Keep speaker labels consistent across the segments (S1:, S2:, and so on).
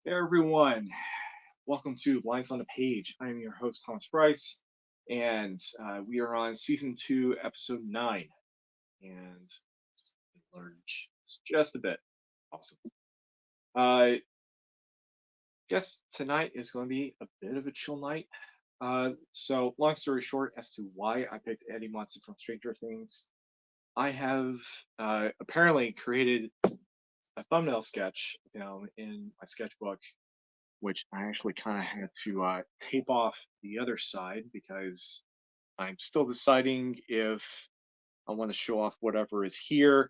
S1: Hey everyone, welcome to Lines on the Page. I'm your host, Thomas Price, and we are on season 2, episode 9. And just large, just a bit. Awesome. I guess tonight is going to be a bit of a chill night. So, long story short, as to why I picked Eddie Munson from Stranger Things, I have apparently created a thumbnail sketch down in my sketchbook which I actually kind of had to tape off the other side because I'm still deciding if I want to show off whatever is here.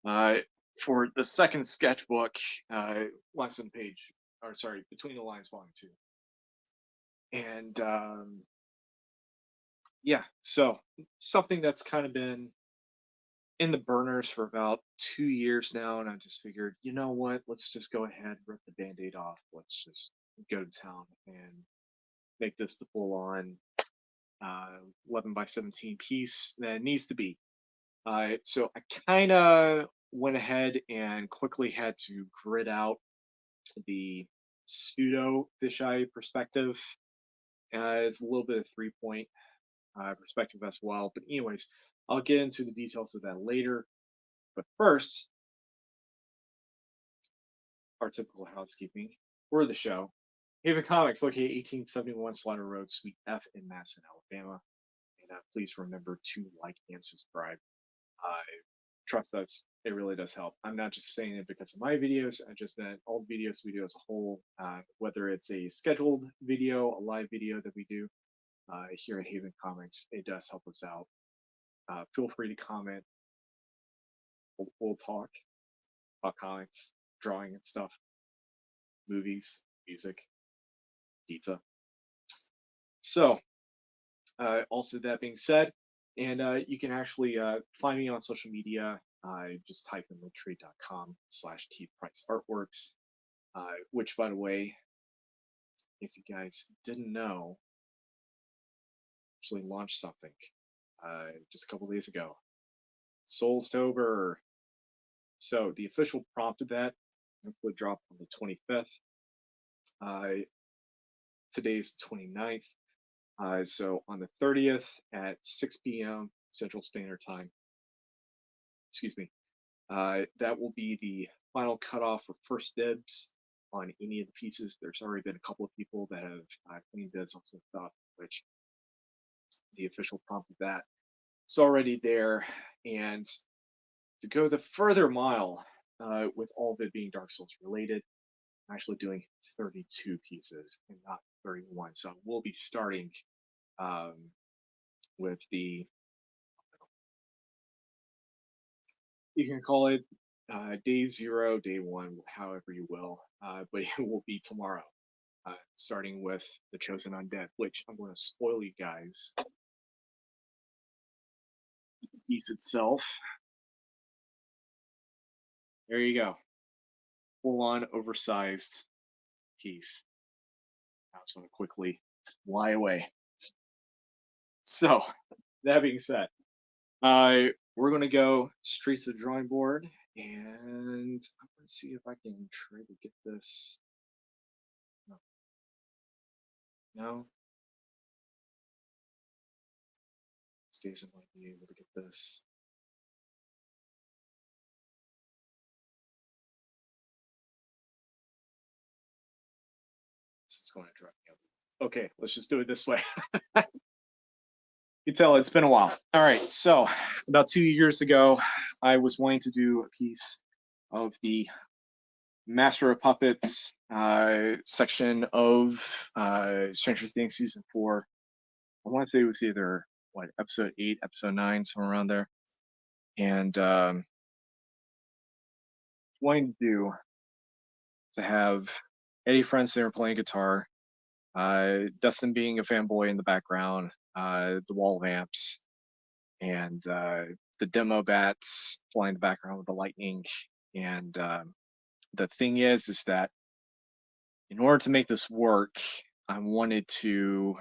S1: Uh, for the second sketchbook, lines on the page, or sorry, between the lines, volume two. And yeah, so something that's kind of been in the burners for about 2 years now, and I just figured, you know what? Let's just go ahead, rip the band-aid off. Let's just go to town and make this the full-on 11 by 17 piece that it needs to be. So I kind of went ahead and quickly had to grid out the pseudo fisheye perspective. It's a little bit of 3 point perspective as well. But, anyways, I'll get into the details of that later. But first, our typical housekeeping for the show. Haven Comics, located 1871 Slaughter Road, Suite F in Madison, Alabama. And please remember to like and subscribe. I trust us, it really does help. I'm not just saying it because of my videos, I just meant all videos we do as a whole, whether it's a scheduled video, a live video that we do here at Haven Comics, it does help us out. Feel free to comment. We'll talk about comics, drawing and stuff, movies, music, pizza. So, also that being said, and you can actually find me on social media. Just type in linktree.com/tpriceartworks, which, by the way, if you guys didn't know, actually launched something just a couple days ago. Soulstober. So the official prompt of that would drop on the 25th. Today's 29th. So on the 30th at 6 p.m. Central Standard Time, excuse me, that will be the final cutoff for first dibs on any of the pieces. There's already been a couple of people that have claimed dibs on some stuff, which the official prompt of that is already there. And to go the further mile, with all of it being Dark Souls related, I'm actually doing 32 pieces and not 31. So we'll be starting um, with the, you can call it day zero, day one, however you will, but it will be tomorrow, starting with the Chosen Undead, which I'm going to spoil you guys. The piece itself, there you go, full on oversized piece. I just want to quickly fly away. So, that being said, we're going to go straight to the drawing board, and I'm going to see if I can try to get this. No. No. Stacy might be able to get this. This is going to drive me up. Okay, let's just do it this way. You tell it's been a while. All right, so about 2 years ago, I was wanting to do a piece of the Master of Puppets section of Stranger Things season 4. I want to say it was either episode 8, episode 9, somewhere around there. And wanting to have Eddie Friends there playing guitar, Dustin being a fanboy in the background, the wall vamps, and the demo bats flying in the background with the lightning. And the thing is that in order to make this work, I wanted to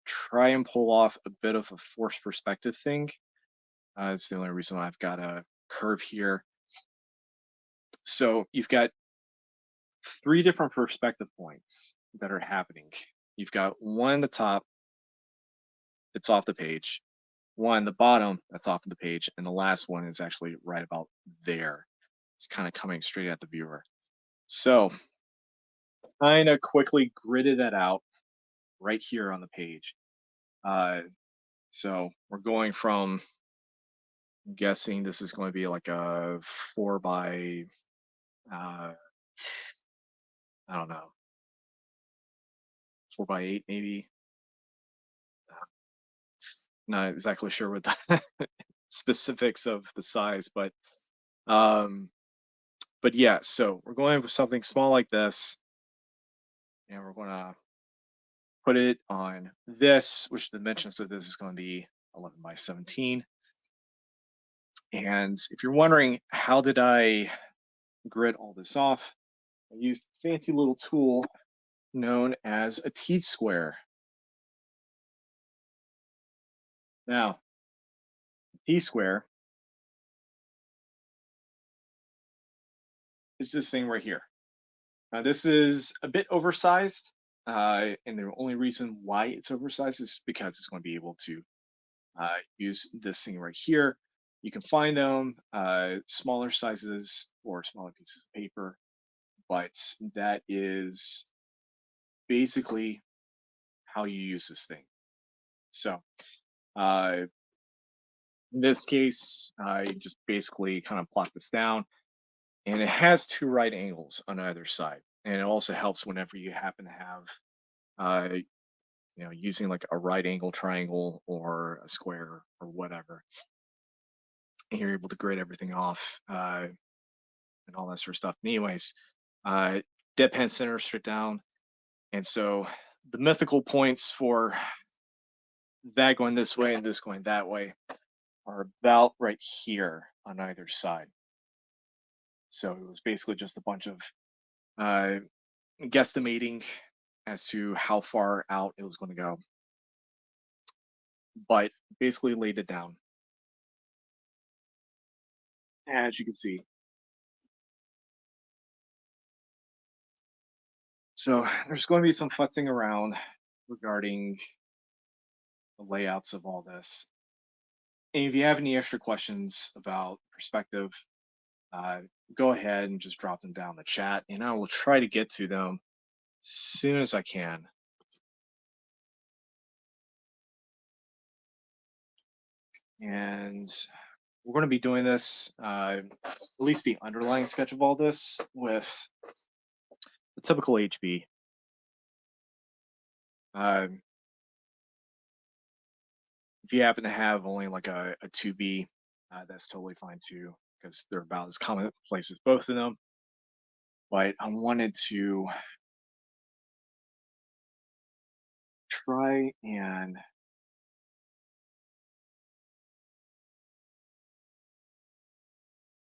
S1: try and pull off a bit of a forced perspective thing. It's the only reason I've got a curve here. So you've got three different perspective points that are happening. You've got one at the top, it's off the page, one at the bottom, that's off of the page, and the last one is actually right about there. It's kind of coming straight at the viewer. So, kind of quickly gridded that out right here on the page. Uh, so we're going from I'm guessing this is going to be like a 4 by uh, I don't know, 4 by 8 maybe. Not exactly sure what the specifics of the size, um, but yeah. So we're going with something small like this, and we're going to put it on this, which the dimensions of this is going to be 11 by 17. And if you're wondering how did I grid all this off, I used a fancy little tool known as a T-square. Now, T-square is this thing right here. Now, this is a bit oversized, and the only reason why it's oversized is because it's going to be able to use this thing right here. You can find them smaller sizes or smaller pieces of paper, but that is basically how you use this thing. So, uh, in this case, I just basically kind of plot this down, and it has two right angles on either side. And it also helps whenever you happen to have uh, using like a right angle triangle or a square or whatever, and you're able to grade everything off and all that sort of stuff. Anyways, uh, deadpan center straight down, and so the mythical points for that going this way and this going that way are about right here on either side. So it was basically just a bunch of uh, guesstimating as to how far out it was going to go, but basically laid it down. As you can see, so there's going to be some futzing around regarding the layouts of all this. And if you have any extra questions about perspective, uh, go ahead and just drop them down in the chat, and I will try to get to them as soon as I can. And we're going to be doing this, at least the underlying sketch of all this, with the typical HB. Um, if you happen to have only like a 2B, that's totally fine too, because they're about as commonplace as both of them. But I wanted to try and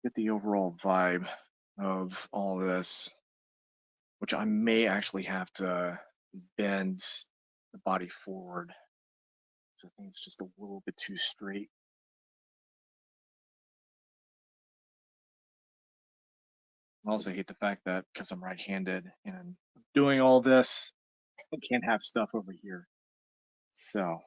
S1: get the overall vibe of all this, which I may actually have to bend the body forward. So I think it's just a little bit too straight. I also hate the fact that because I'm right-handed and I'm doing all this, I can't have stuff over here. So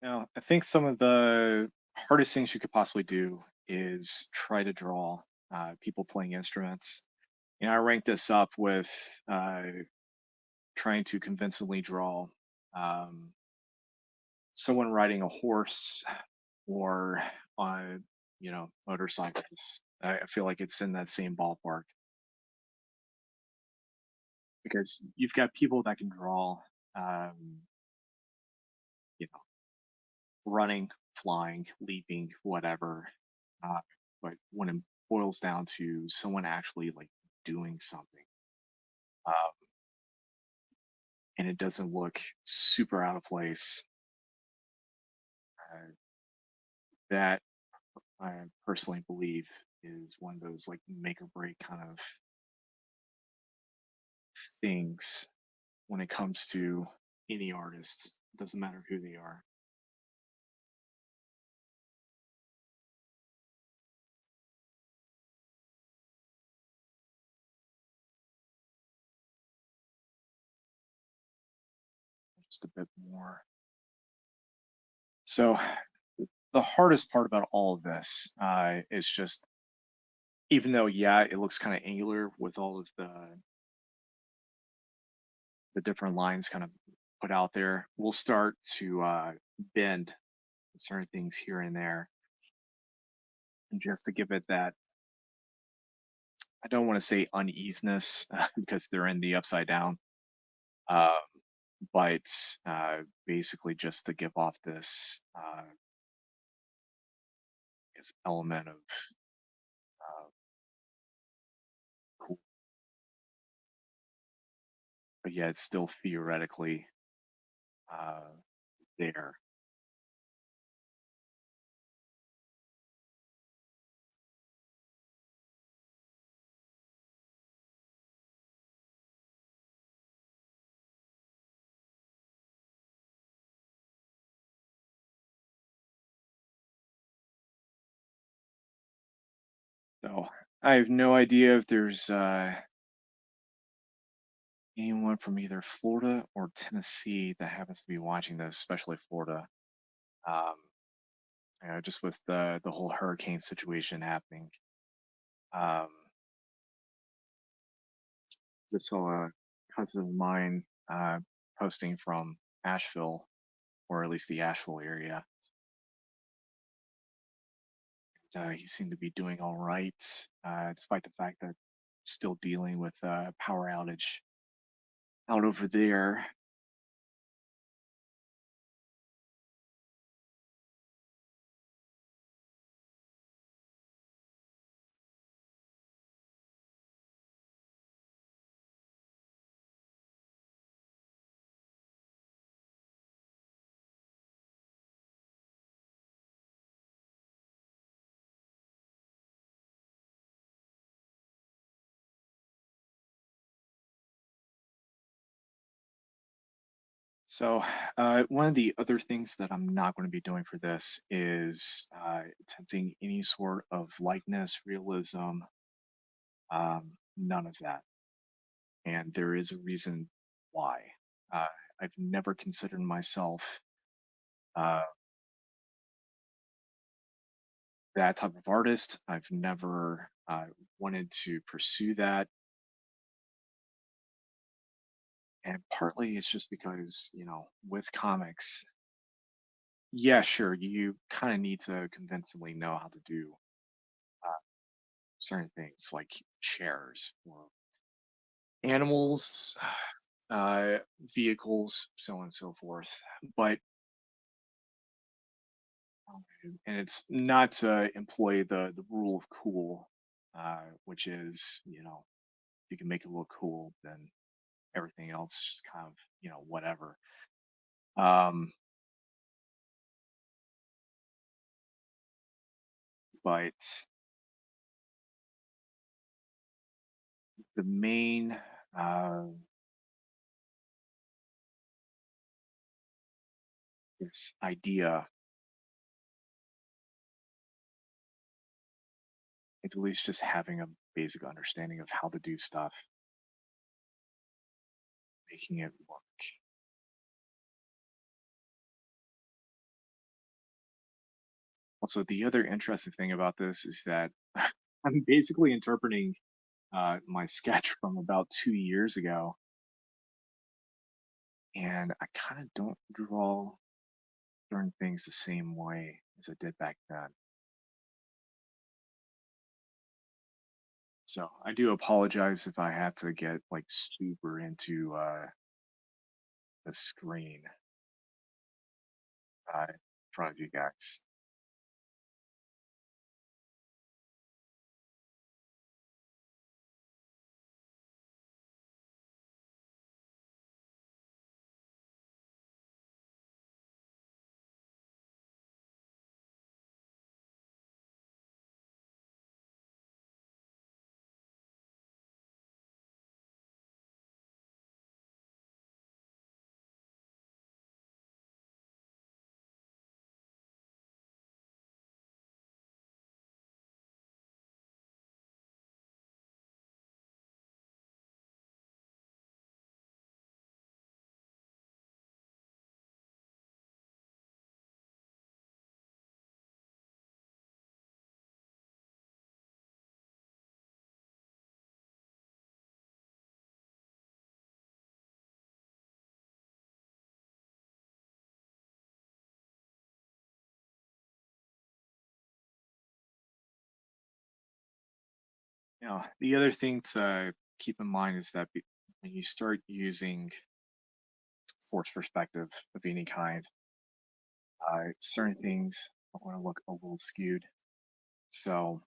S1: now I think some of the hardest things you could possibly do is try to draw people playing instruments. I rank this up with trying to convincingly draw um, someone riding a horse or on motorcycles. I feel like it's in that same ballpark because you've got people that can draw, um, you know, running, flying, leaping, whatever. Uh, but when it boils down to someone actually like doing something, uh, and it doesn't look super out of place. That I personally believe is one of those like make or break kind of things when it comes to any artist. Doesn't matter who they are. Just a bit more. So the hardest part about all of this is just even though yeah it looks kind of angular with all of the different lines kind of put out there, we'll start to bend certain things here and there, and just to give it that, I don't want to say uneasiness because they're in the upside down, um, but basically just to give off this element of uh, cool, but yeah, it's still theoretically uh, there. So I have no idea if there's anyone from either Florida or Tennessee that happens to be watching this, especially Florida. Um, just with the whole hurricane situation happening. Um, just saw a cousin of mine posting from Asheville, or at least the Asheville area. He seemed to be doing all right, despite the fact that still dealing with power outage out over there. So, one of the other things that I'm not going to be doing for this is attempting any sort of likeness, realism, none of that. And there is a reason why. Uh, I've never considered myself uh, that type of artist. I've never wanted to pursue that. And partly it's just because, with comics, yeah, sure, you kind of need to convincingly know how to do uh, certain things like chairs or animals, uh, vehicles, so on and so forth. But and it's not to employ the rule of cool, which is you can make it look cool, then everything else is just kind of whatever. Um, but the main this idea, it's at least just having a basic understanding of how to do stuff, making it work. Also, the other interesting thing about this is that I'm basically interpreting my sketch from about 2 years ago, and I kind of don't draw certain things the same way as I did back then. So I do apologize if I have to get like super into the screen in front of you guys. The other thing to keep in mind is that when you start using forced perspective of any kind, certain things are going to look a little skewed. So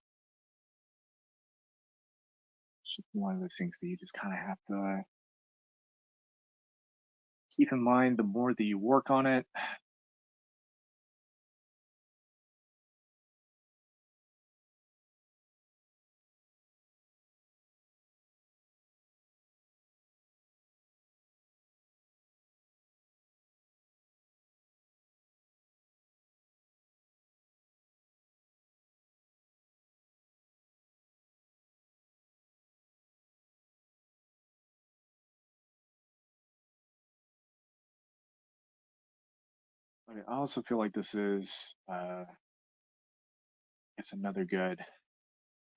S1: it's just one of those things that you just kind of have to keep in mind. The more that you work on it, I also feel like this is, it's another good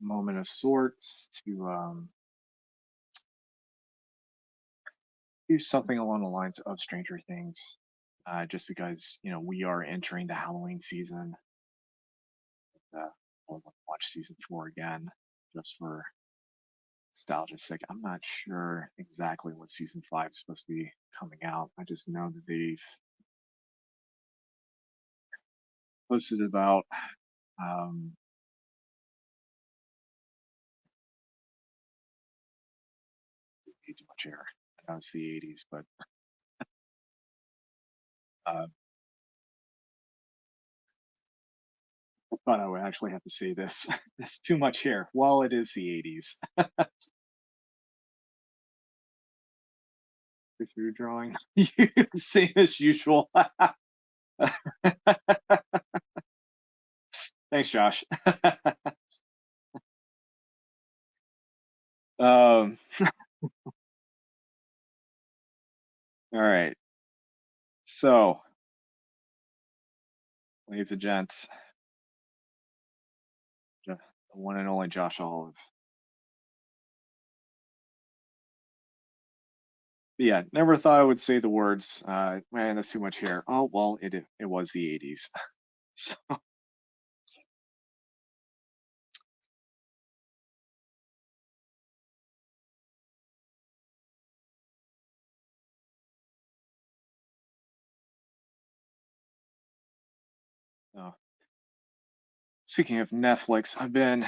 S1: moment of sorts to do something along the lines of Stranger Things, just because we are entering the Halloween season. I want to watch season 4 again, just for nostalgia's sake. I'm not sure exactly what season 5 is supposed to be coming out. I just know that they've posted about um, way too much air. I know it's the 80s, but uh, I thought I would actually have to say this. It's too much hair. Well, it is the 80s. If you're drawing, you same as usual. Thanks, Josh. um, all right. So, ladies and gents, the one and only Josh Olive. But yeah, never thought I would say the words. Man, that's too much hair. Oh well, it was the 80s. So, uh, speaking of Netflix, I've been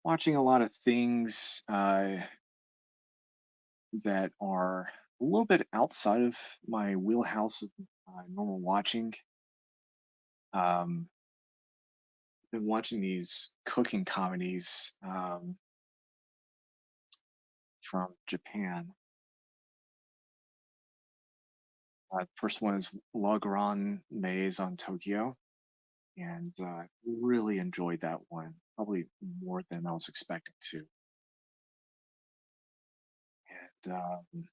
S1: watching a lot of things that are a little bit outside of my wheelhouse of normal watching. Um, been watching these cooking comedies from Japan. First one is La Grande Maze on Tokyo, and really enjoyed that one, probably more than I was expecting to. And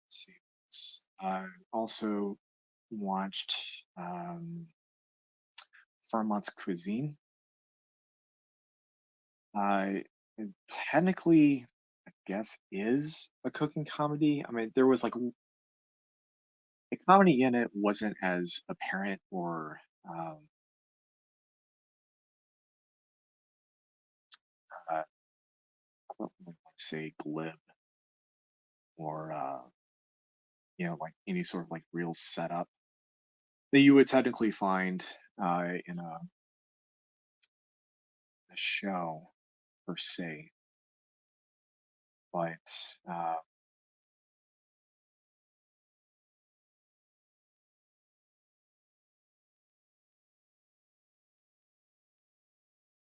S1: let's see, I also watched Fairmont's Cuisine. It technically, I guess, is a cooking comedy. I mean, there was like the comedy in it wasn't as apparent or I don't really want to say glib or like any sort of like real setup that you would technically find in a show per se. But uh,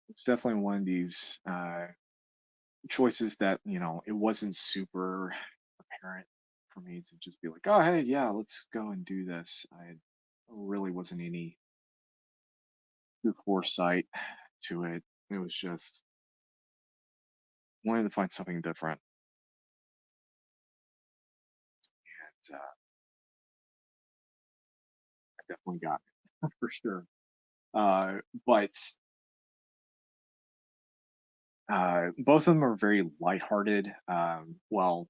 S1: it's definitely one of these choices that it wasn't super apparent for me to just be like, oh hey, yeah, let's go and do this. I really wasn't any good foresight to it. It was just wanted to find something different, and I definitely got it for sure. But both of them are very lighthearted. Well,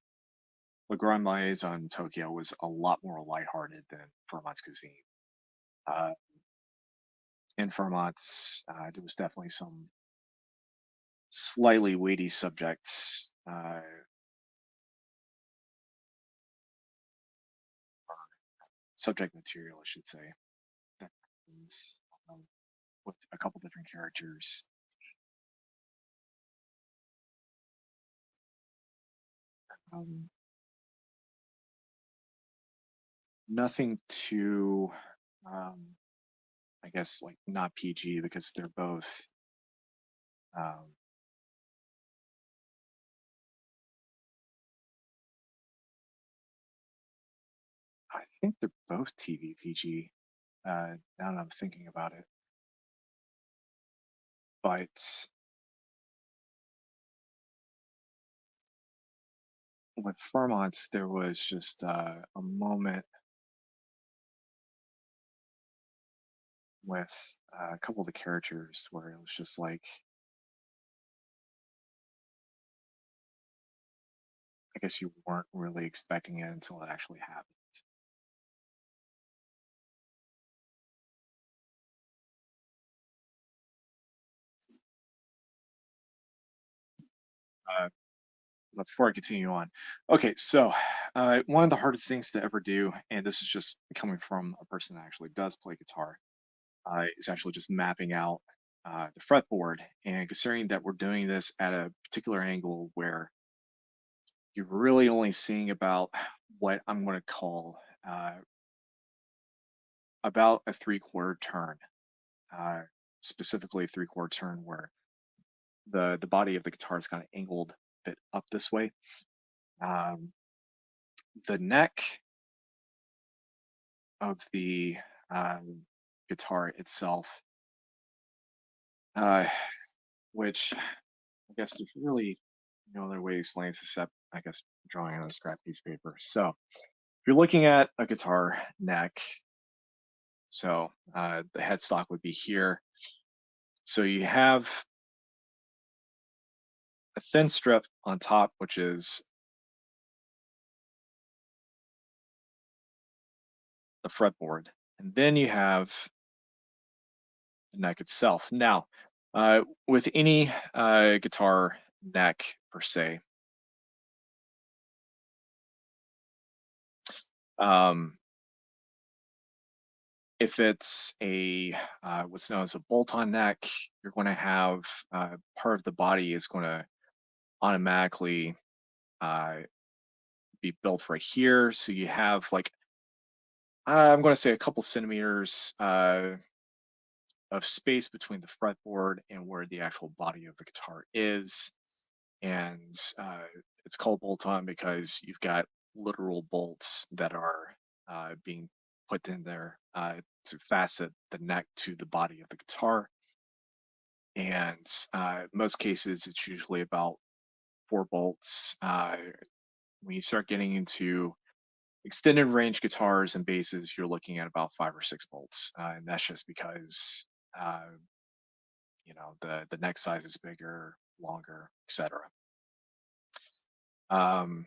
S1: Le Grand Maze on Tokyo was a lot more lighthearted than Vermont's Cuisine. Uh, in Fermat's, there was definitely some slightly weighty subjects, subject material, I should say, that happens, um, with a couple different characters. Um, Nothing too, um, I guess, like not PG because they're both. Um, I think they're both TV PG. Now that I'm thinking about it, but with Fairmont's, there was just a moment with a couple of the characters where it was just like, I guess you weren't really expecting it until it actually happened. Uh, but before I continue on, okay, so one of the hardest things to ever do, and this is just coming from a person that actually does play guitar, is actually just mapping out the fretboard. And considering that we're doing this at a particular angle where you're really only seeing about what I'm going to call uh, about a three-quarter turn, uh, specifically a three-quarter turn where the body of the guitar is kind of angled a bit up this way. Um, the neck of the um, guitar itself, uh, which I guess there's really no other way to explain this except, I guess, drawing on a scrap piece of paper. So if you're looking at a guitar neck, so the headstock would be here. So you have a thin strip on top, which is the fretboard, and then you have the neck itself. Now, with any guitar neck per se, um, if it's a what's known as a bolt-on neck, you're going to have part of the body is going to automatically uh, be built right here. So you have like I'm going to say a couple centimeters of space between the fretboard and where the actual body of the guitar is, and it's called bolt-on because you've got literal bolts that are being put in there to fasten the neck to the body of the guitar. And most cases, it's usually about 4 bolts. When you start getting into extended range guitars and basses, you're looking at about 5 or 6 bolts, and that's just because uh, the neck size is bigger, longer, etc. Um,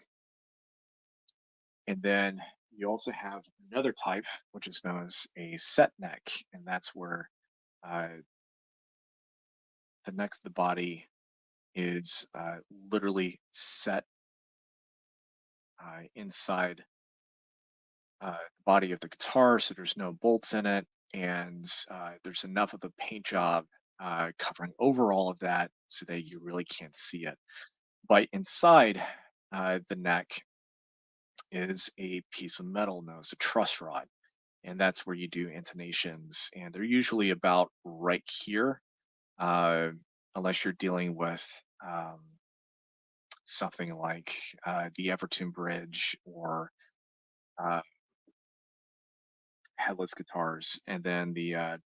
S1: and then you also have another type, which is known as a set neck, and that's where uh, the neck of the body is literally set inside the body of the guitar, so there's no bolts in it, and there's enough of a paint job covering over all of that so that you really can't see it. But inside the neck is a piece of metal known as a truss rod, and that's where you do intonations, and they're usually about right here, uh, unless you're dealing with something like the Everton Bridge or uh, headless guitars, and then the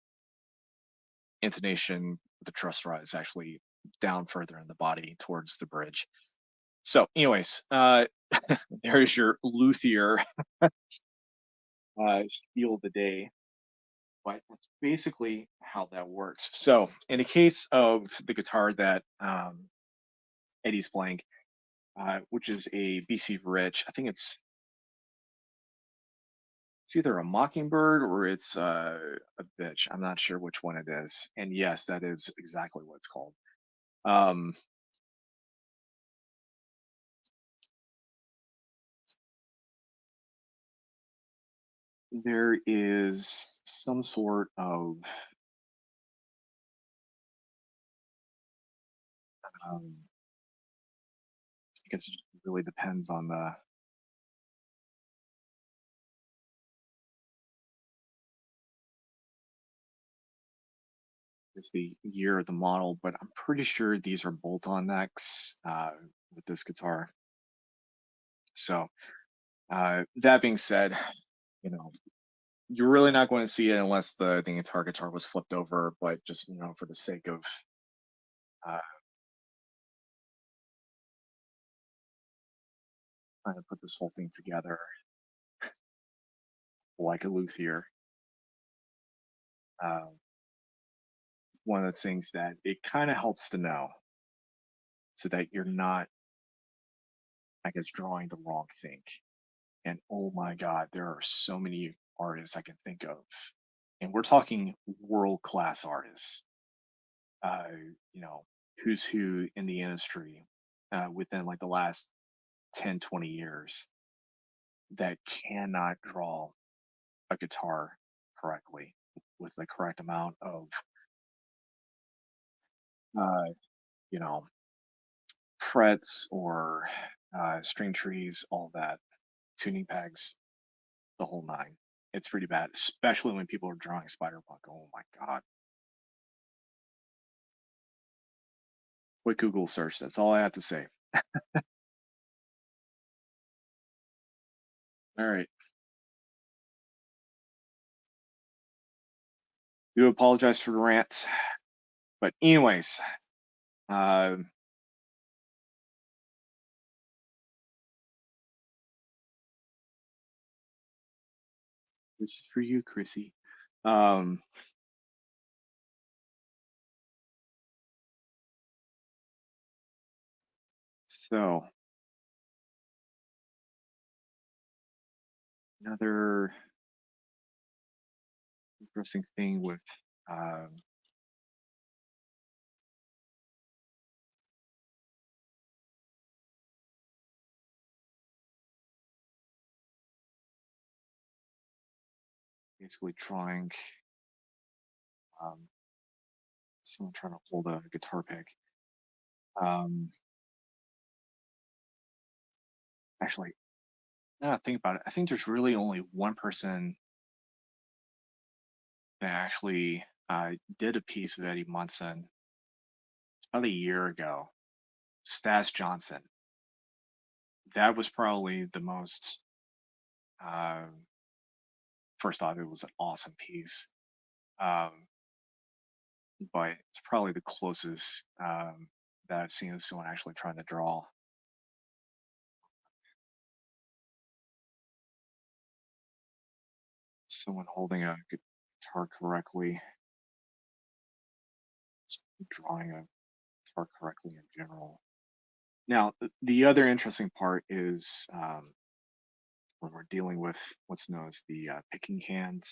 S1: intonation with the truss rod is actually down further in the body towards the bridge. So, anyways, there's your luthier spiel of the day. But that's basically how that works. So, in the case of the guitar that Eddie's playing, which is a BC Rich, I think it's It's either a mockingbird or it's a bitch. I'm not sure which one it is. And yes, that is exactly what it's called. Um, there is some sort of, I guess it just really depends on is the year of the model, but I'm pretty sure these are bolt-on necks with this guitar. So that being said, you know, you're really not going to see it unless the entire guitar was flipped over. But just for the sake of uh, trying to put this whole thing together like a luthier, uh, one of those things that it kind of helps to know so that you're not, I guess, drawing the wrong thing. And oh my God, there are so many artists I can think of. And we're talking world class artists, uh, you know, who's who in the industry within like the last 10, 20 years that cannot draw a guitar correctly with the correct amount of, uh, you know, frets or string trees, all that, tuning pegs, the whole nine. It's pretty bad, especially when people are drawing spider punk. Oh my God. Quick Google search. That's all I have to say. All right. Do apologize for the rant. But, anyways, uh, this is for you, Chrissy. Um, so, another interesting thing with um, basically trying, um, someone trying to hold a guitar pick. Um, actually, now that I think about it, I think there's really only one person that actually did a piece of Eddie Munson about a year ago. Stas Johnson. That was probably the most. Uh, first off, it was an awesome piece, um, but it's probably the closest that I've seen of someone actually trying to draw someone holding a guitar correctly, drawing a guitar correctly in general. Now, the other interesting part is when we're dealing with what's known as the picking hand.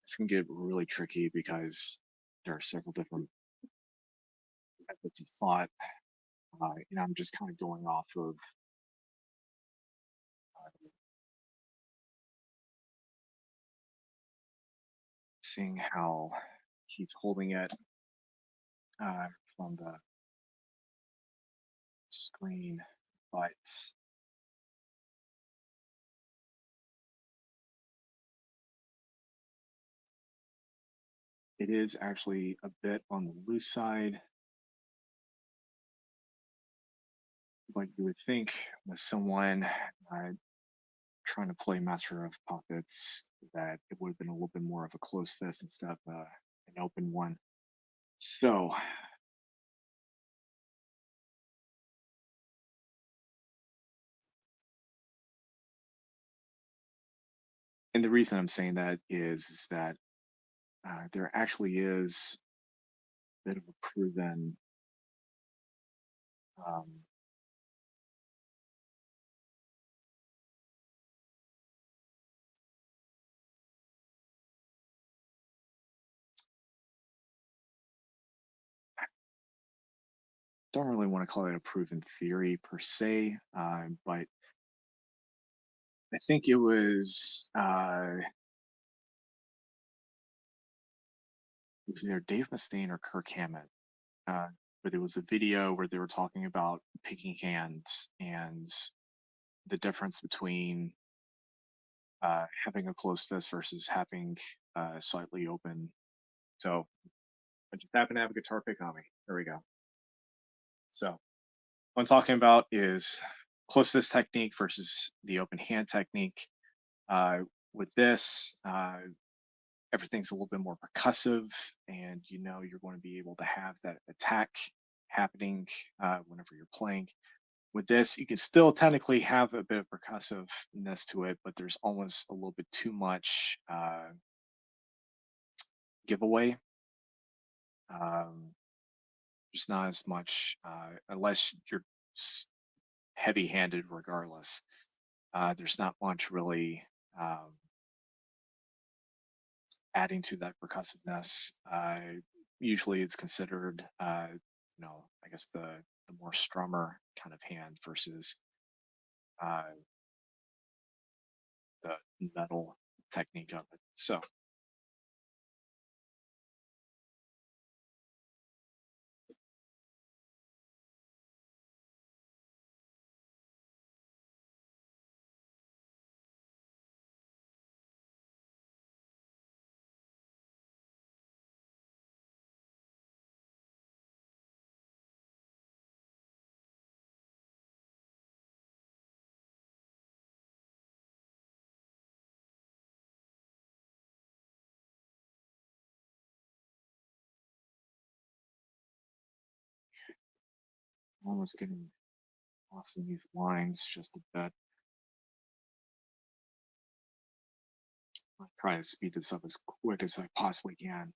S1: This can get really tricky because there are several different methods of thought. I'm just kind of going off of uh, seeing how he's holding it from the screen, but it is actually a bit on the loose side. Like you would think with someone trying to play Master of Puppets that it would have been a little bit more of a close fist instead of an open one. So, and the reason I'm saying that is that there actually is a bit of a proven um, don't really want to call it a proven theory per se, but I think it was either Dave Mustaine or Kirk Hammett, uh, but it was a video where they were talking about picking hands and the difference between having a closed fist versus having slightly open. So I just happen to have a guitar pick on me. There we go. So what I'm talking about is closed fist technique versus the open hand technique. Uh, with this, everything's a little bit more percussive, and you know you're going to be able to have that attack happening whenever you're playing. With this, you can still technically have a bit of percussiveness to it, but there's almost a little bit too much giveaway. Um, there's not as much, unless you're heavy-handed, regardless. There's not much really adding to that percussiveness. Usually, it's considered, I guess the more strummer kind of hand versus uh, the metal technique of it. So I'm almost getting lost in these lines just a bit. I'll try to speed this up as quick as I possibly can.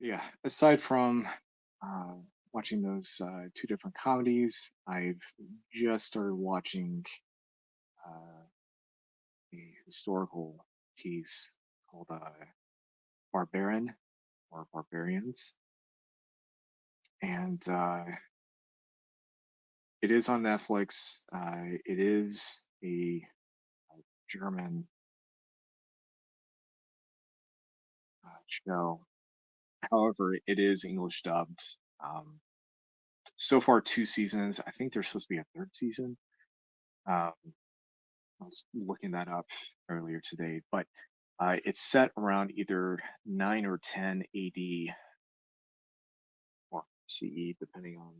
S1: Yeah, aside from uh, watching those two different comedies, I've just started watching uh, a historical piece called Barbarian or Barbarians, and it is on Netflix. It is a German show. However, it is English dubbed. Um, so far, two seasons. I think there's supposed to be a third season. Um, I was looking that up earlier today, but it's set around either 9 or 10 AD or CE, depending on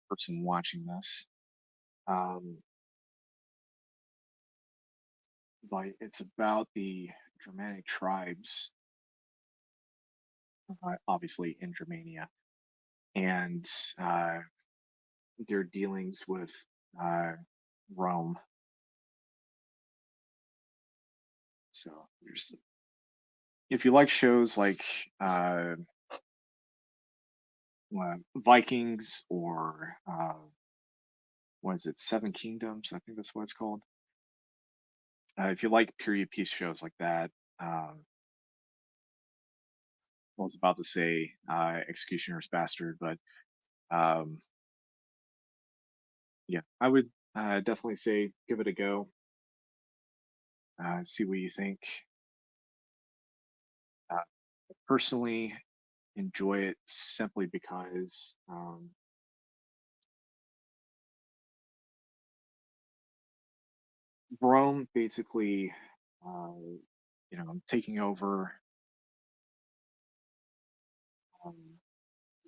S1: the person watching this. Um, but it's about the Germanic tribes, obviously in Germania, and uh, their dealings with uh, Rome. So there's, if you like shows like uh, Vikings or what is it, Seven Kingdoms? I think that's what it's called. If you like period piece shows like that, I was about to say Executioner's Bastard, but um, yeah, I would definitely say give it a go. See what you think. Uh, Personally, enjoy it simply because Rome basically, uh, taking over, um,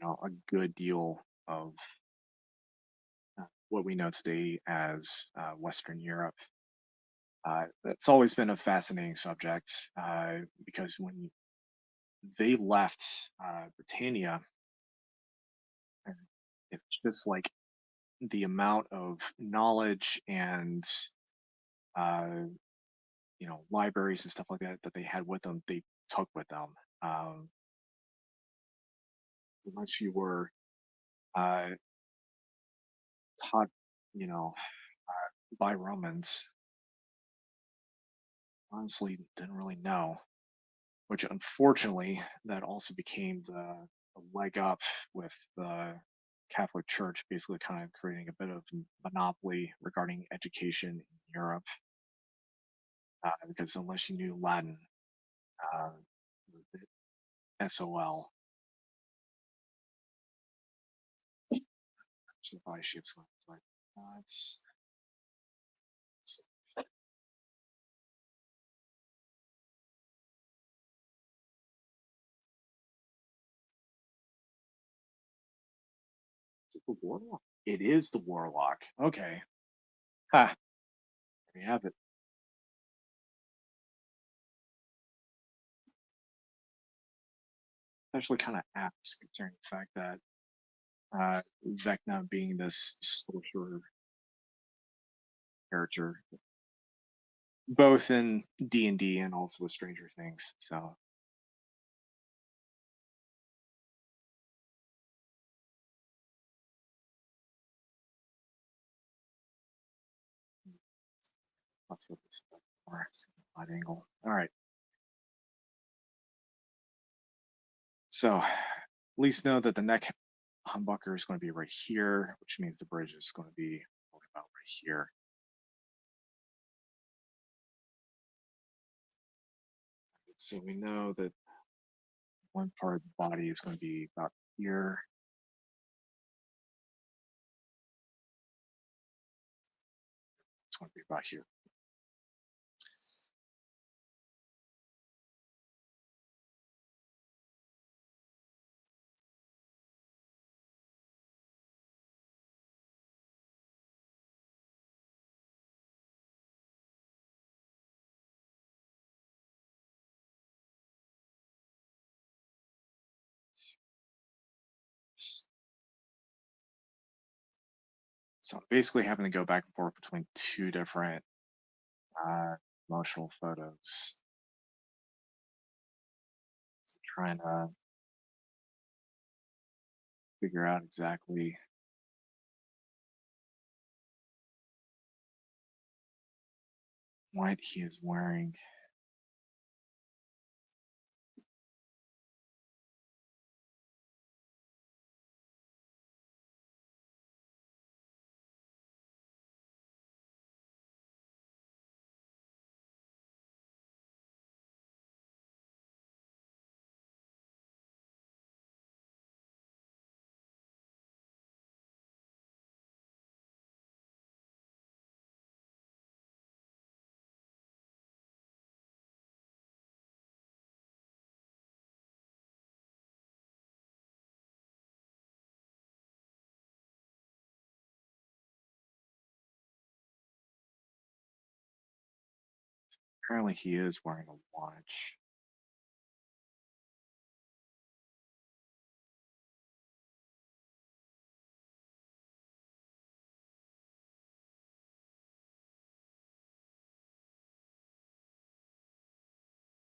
S1: a good deal of what we know today as Western Europe. It's always been a fascinating subject because when they left Britannia, and it's just like the amount of knowledge and uh, libraries and stuff like that that they had with them, they took with them. Um, Unless you were uh, taught, you know, by Romans, honestly, didn't really know. Which unfortunately, that also became the leg up with the Catholic Church, basically kind of creating a bit of monopoly regarding education in Europe, because unless you knew Latin, uh, SOL, the body shapes like it's is it the warlock? It is the warlock. Okay. Ha, there we have it. Actually kind of apt considering the fact that Vecna being this sorcerer character, both in D&D and also with Stranger Things. So let's go this more wide angle. All right. So at least know that the neck humbucker is going to be right here, which means the bridge is going to be about right here. So we know that one part of the body is going to be about here. It's going to be about here. So basically having to go back and forth between two different emotional photos. So trying to figure out exactly what he is wearing. Apparently he is wearing a watch.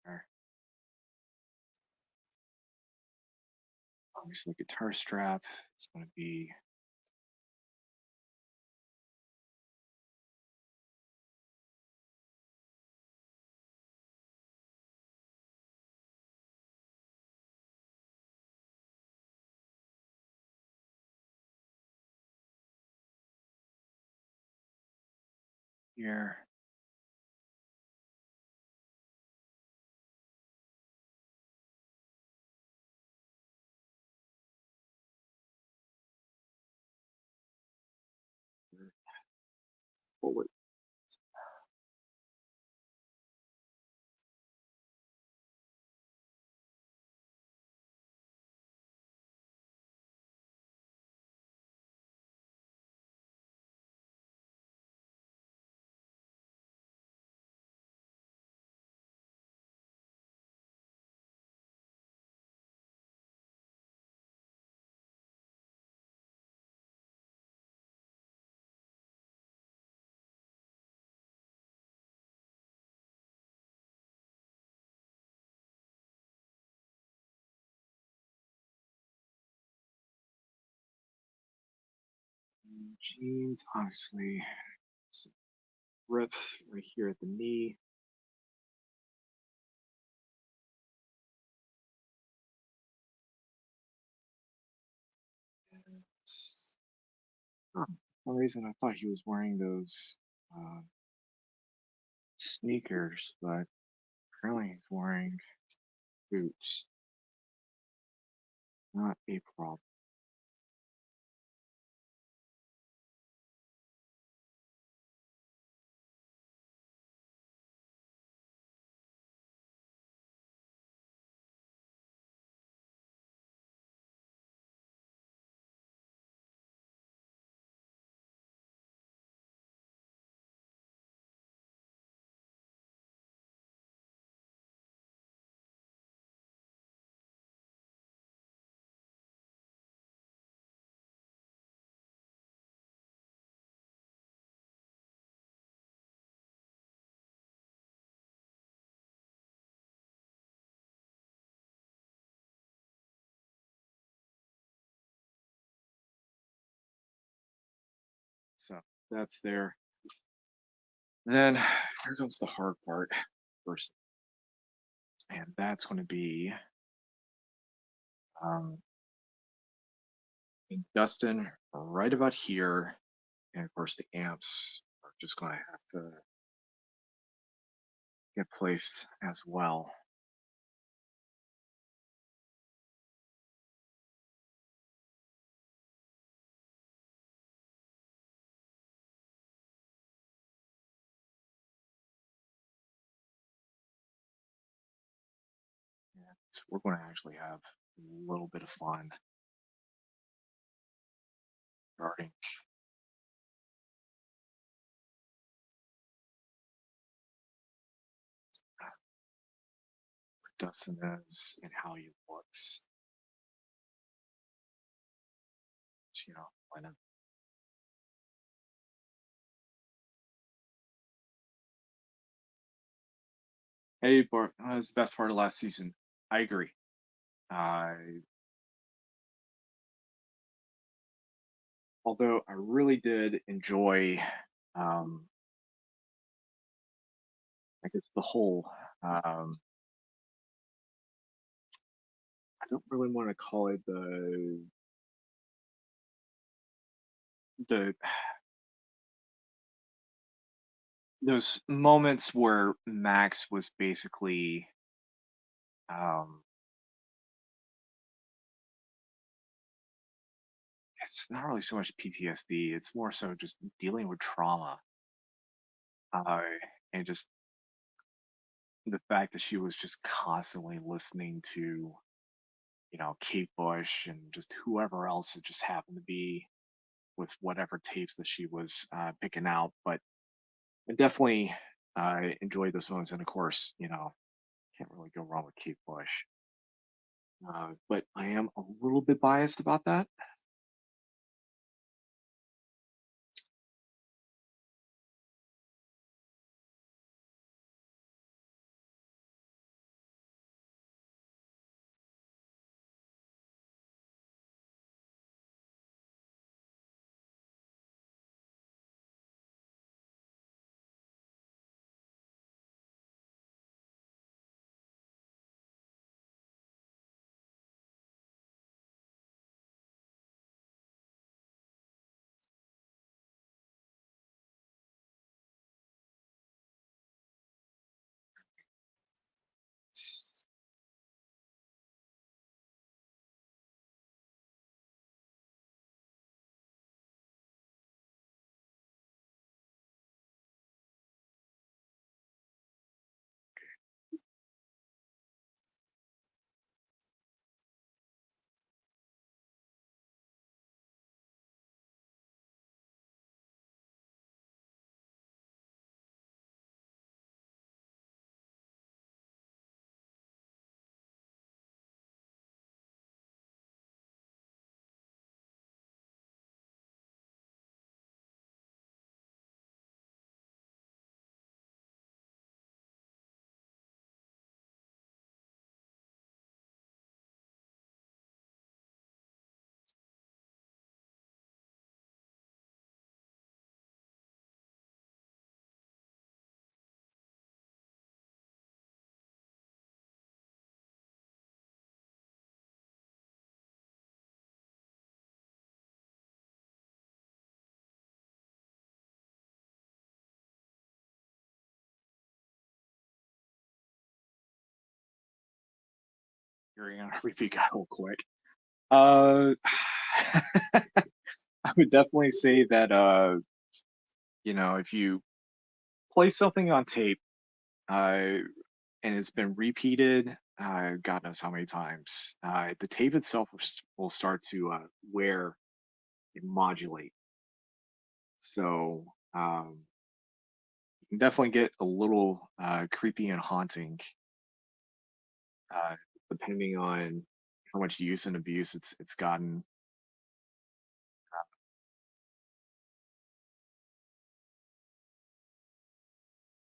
S1: There. Obviously the guitar strap is going to be here. Forward. Jeans, obviously, some rip right here at the knee. It's- huh, For some reason, I thought he was wearing those sneakers, but apparently he's wearing boots. Not a problem. So that's there. Then here comes the hard part first, and that's going to be um, Dustin right about here, and of course the amps are just going to have to get placed as well. So we're going to actually have a little bit of fun starting where Dustin is and how he looks. So, why not? Hey, Bart, that was the best part of last season. I agree. Uh, Although I really did enjoy, um, I guess the whole. I don't really want to call it the those moments where Max was basically um, it's not really so much PTSD. It's more so just dealing with trauma, uh, and just the fact that she was just constantly listening to Kate Bush and just whoever else it just happened to be with whatever tapes that she was picking out. But I definitely enjoyed those moments, and of course, can't really go wrong with Kate Bush. But I am a little bit biased about that. You're gonna repeat that real quick. Uh, I would definitely say that if you play something on tape, uh, and it's been repeated, God knows how many times, the tape itself will start to wear and modulate. So you can definitely get a little creepy and haunting, uh, depending on how much use and abuse it's gotten.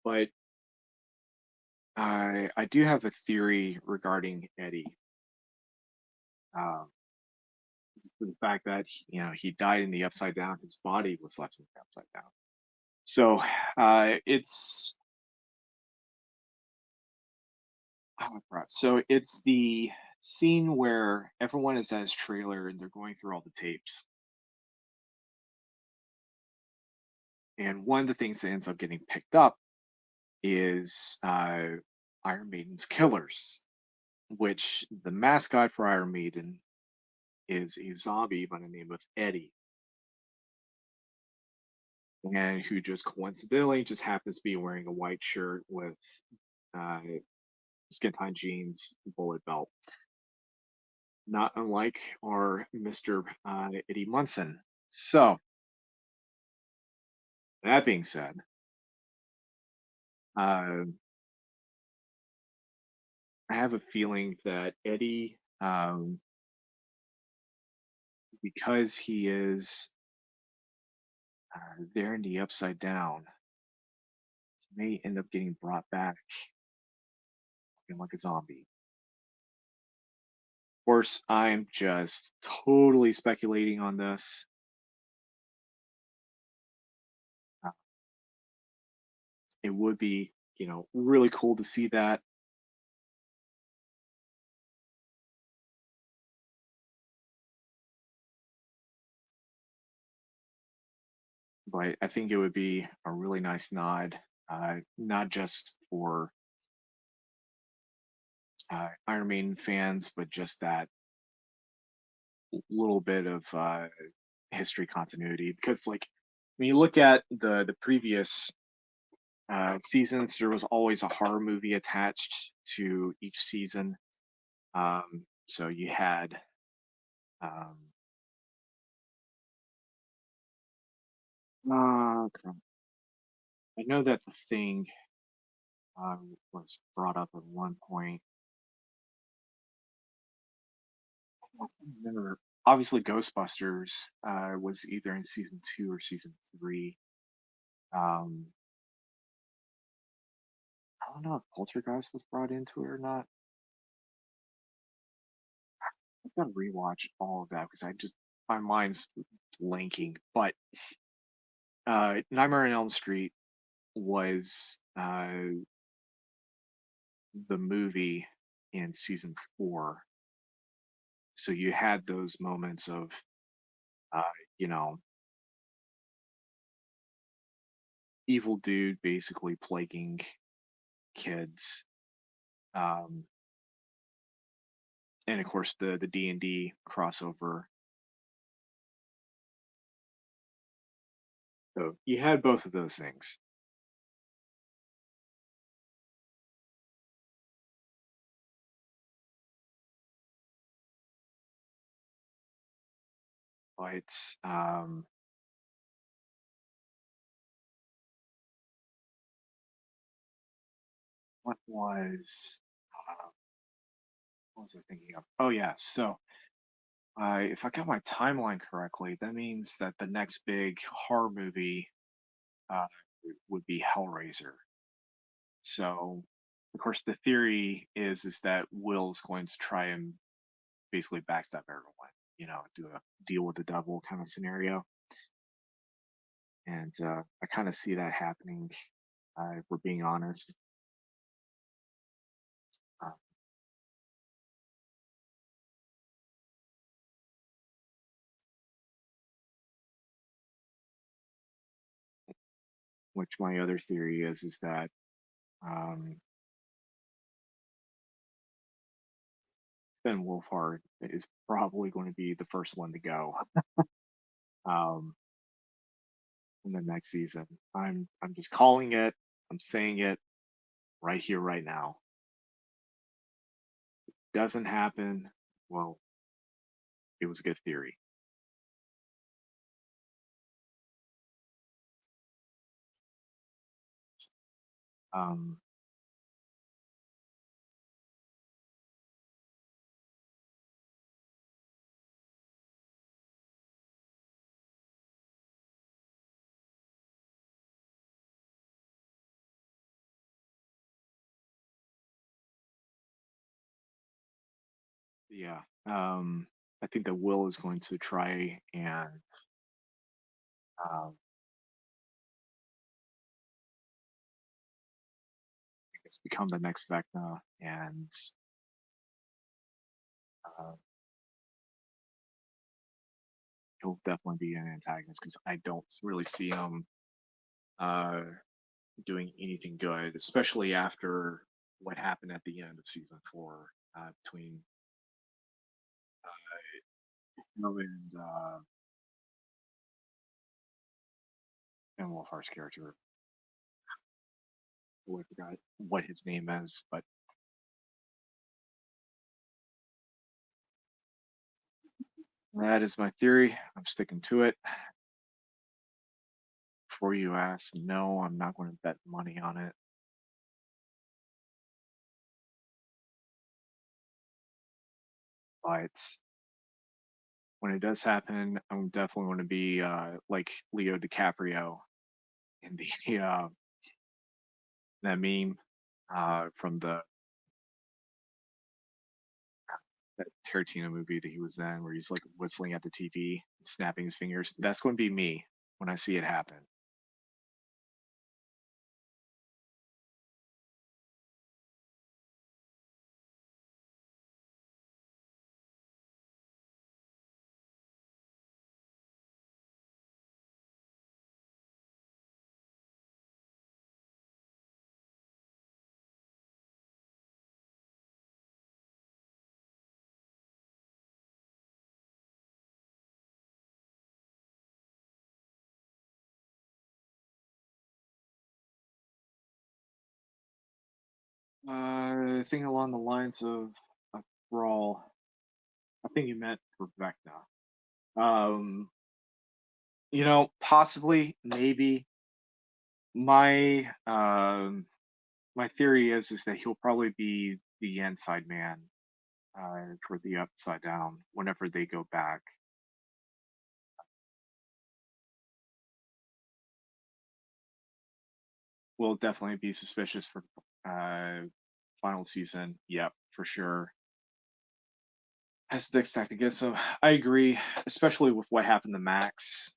S1: But I do have a theory regarding Eddie. Um, the fact that he died in the upside down, his body was left in the upside down. So it's the scene where everyone is at his trailer and they're going through all the tapes. And one of the things that ends up getting picked up is Iron Maiden's Killers, which the mascot for Iron Maiden is a zombie by the name of Eddie, and who just coincidentally just happens to be wearing a white shirt with uh, skin tight jeans, bullet belt, not unlike our Mr. Eddie Munson. So, that being said, uh, I have a feeling that Eddie, because he is there in the upside down, may end up getting brought back looking like a zombie. Of course, I'm just totally speculating on this. Uh, It would be, really cool to see that, but I think it would be a really nice nod, not just for Iron Maiden fans, but just that little bit of history continuity. Because, like, when you look at the previous seasons, there was always a horror movie attached to each season. So you had, um, I know that the thing was brought up at one point. I don't remember. Obviously, Ghostbusters was either in season two or season three. Um, I don't know if Poltergeist was brought into it or not. I've got to rewatch all of that because my mind's blanking. But Nightmare on Elm Street was the movie in season four. So you had those moments of, uh, you know, evil dude basically plaguing kids, um, and of course the D&D crossover. So you had both of those things, but um, uh, what was I thinking of? Oh yeah, so if I got my timeline correctly, that means that the next big horror movie uh, would be Hellraiser. So, of course, the theory is that Will's going to try and basically backstab everyone, do a deal with the devil kind of scenario. And I kind of see that happening, if we're being honest. Uh, which my other theory is that um, Finn Wolfhard is probably going to be the first one to go um, in the next season. I'm just calling it. I'm saying it right here, right now. Doesn't happen. Well, it was a good theory. Um, yeah. I think that Will is going to try and um, I guess become the next Vecna, and uh, he'll definitely be an antagonist because I don't really see him uh, doing anything good, especially after what happened at the end of season 4 between him and Wolfhard's character. Oh, I forgot what his name is, but that is my theory. I'm sticking to it. Before you ask, no, I'm not going to bet money on it. But when it does happen, I'm definitely going to be like Leo DiCaprio in the that meme from the that Tarantino movie that he was in, where he's like whistling at the TV, snapping his fingers. That's going to be me when I see it happen. I think along the lines of a brawl. I think you meant for Vecna. Um, possibly, maybe. My my theory is that he'll probably be the inside man for the Upside Down whenever they go back. Will definitely be suspicious for final season. Yep, for sure. Has the stack against him. I agree, especially with what happened to Max.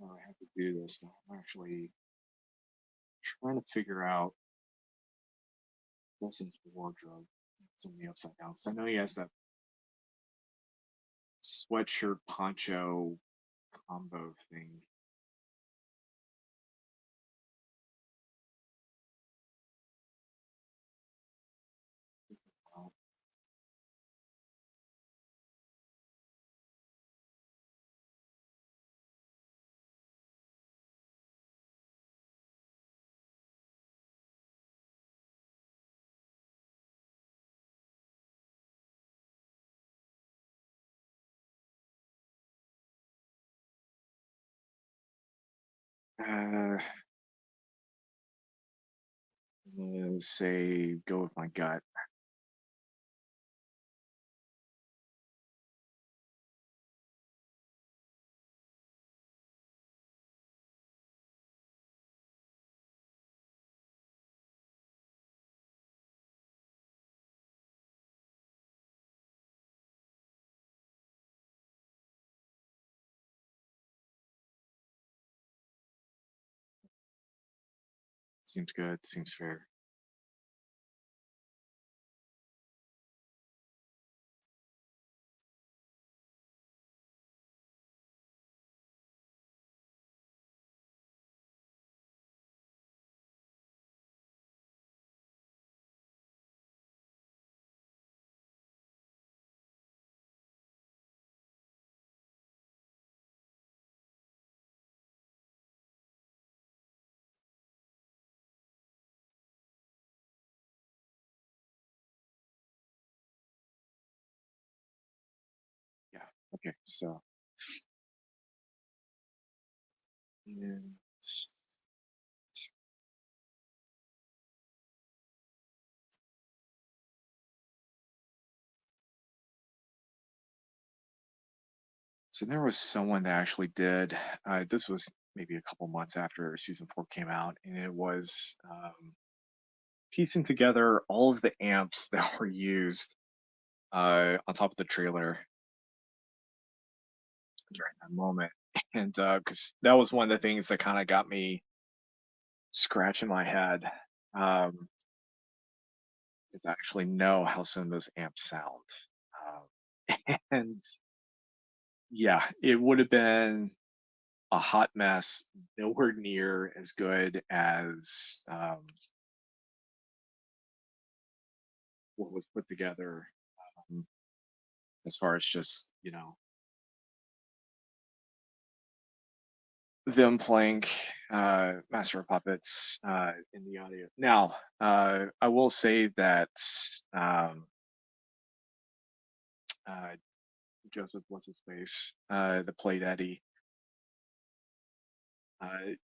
S1: I have to do this. I'm actually trying to figure out Wilson's wardrobe. It's in the Upside Down because I know he has that sweatshirt poncho combo thing. Uh, say go with my gut. Seems good. Seems fair. Yeah. Okay. And so there was someone that actually did. This was maybe a couple months after season 4 came out, and it was piecing together all of the amps that were used on top of the trailer during that moment. And because that was one of the things that kind of got me scratching my head, um, is I actually know how some of those amps sound. And yeah, it would have been a hot mess, nowhere near as good as what was put together, um, as far as just, them playing Master of Puppets in the audio. Now, I will say that um, uh, Joseph, what's his face, that played Eddie, uh,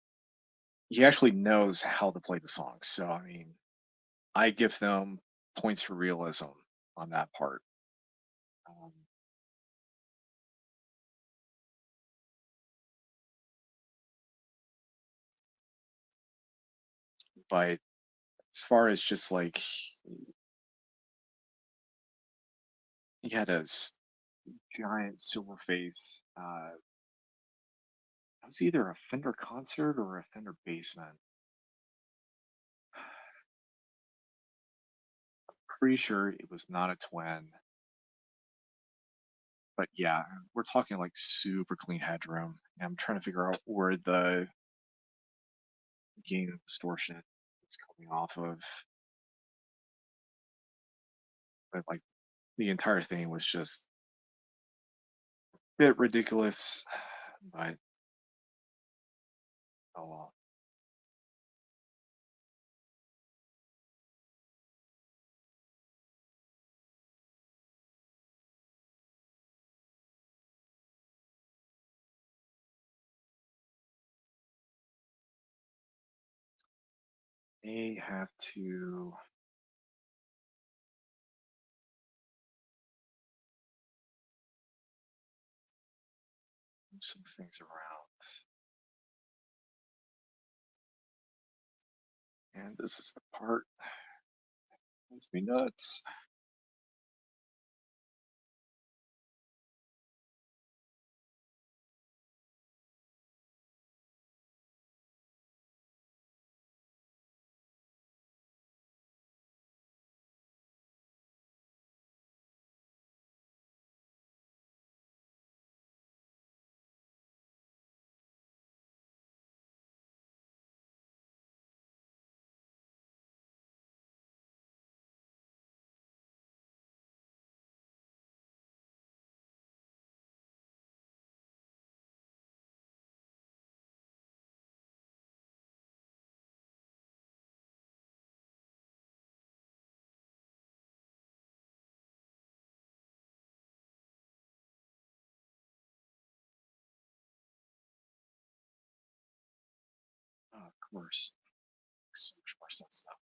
S1: he actually knows how to play the songs. So, I mean, I give them points for realism on that part. Um, but as far as just like, he had a giant silver face. It was either a Fender concert or a Fender basement. Pretty sure it was not a twin, but yeah, we're talking like super clean headroom. And I'm trying to figure out where the gain of distortion is coming off of, but like the entire thing was just a bit ridiculous. But oh well. May have to move some things around. And this is the part that makes me nuts. Oh, of course. Makes so much more sense now.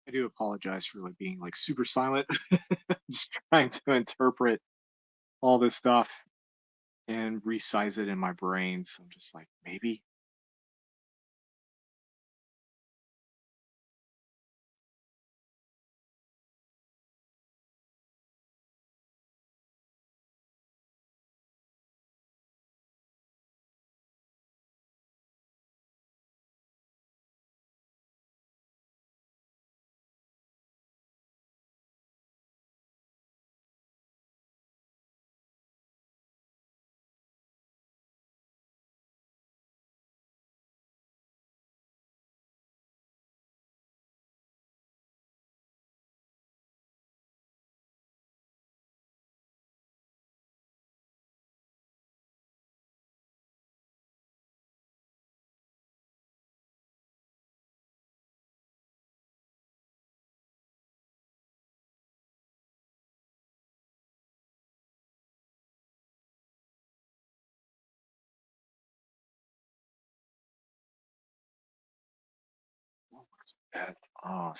S1: I do apologize for like being like super silent. Just trying to interpret all this stuff and resize it in my brain. So I'm just like, maybe. Bad. Oh,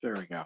S1: there we go.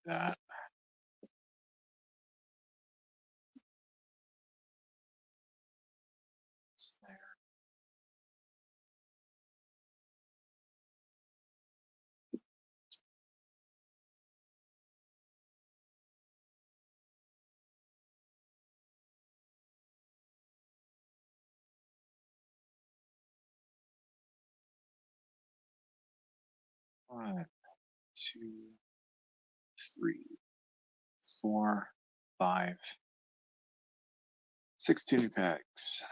S1: That. It's there. 1, 2, 3, 4, 5, 6 tuning packs.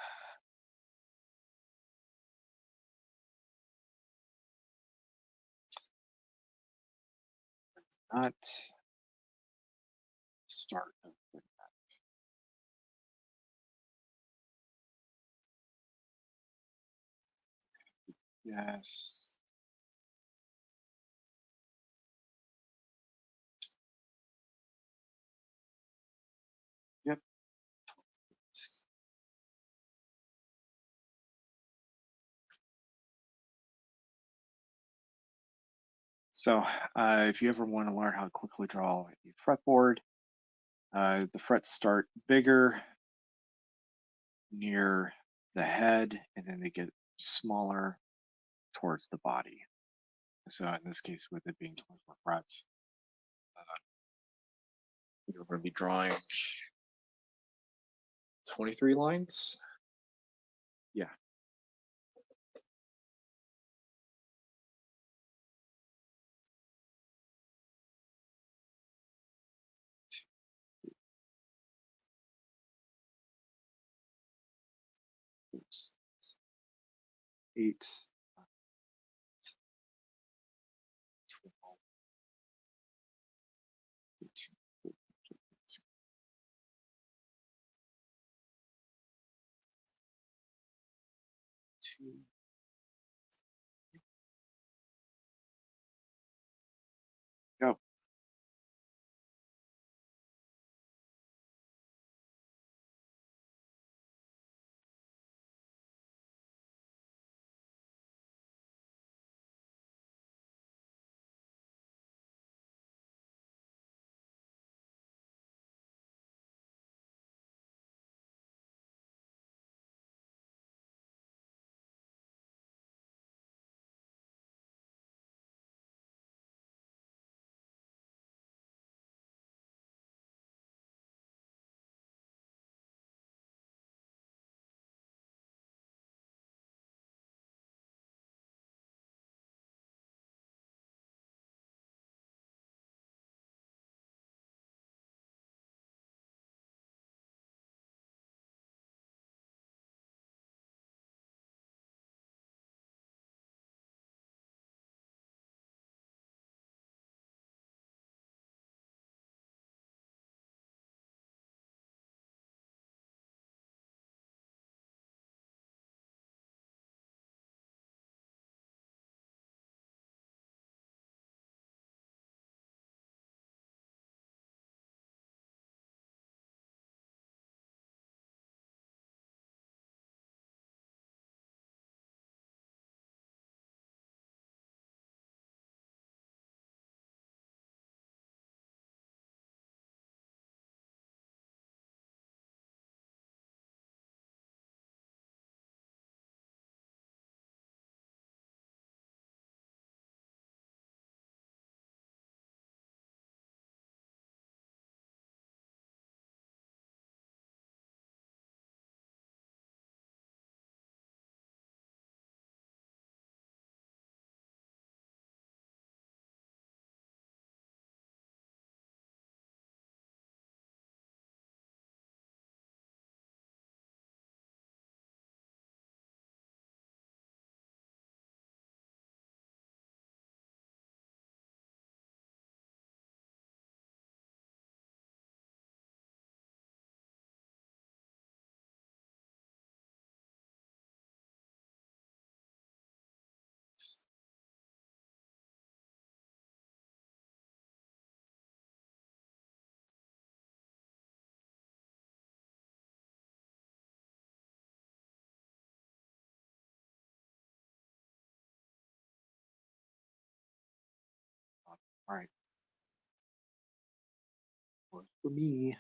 S1: not start of the yes. Yep. So, if you ever want to learn how to quickly draw a fretboard, the frets start bigger near the head, and then they get smaller towards the body. So, in this case, with it being 24 frets, you're going to be drawing 23 lines. Yeah. Oops. 8, 12, 13, 2, go. All right. Works for me.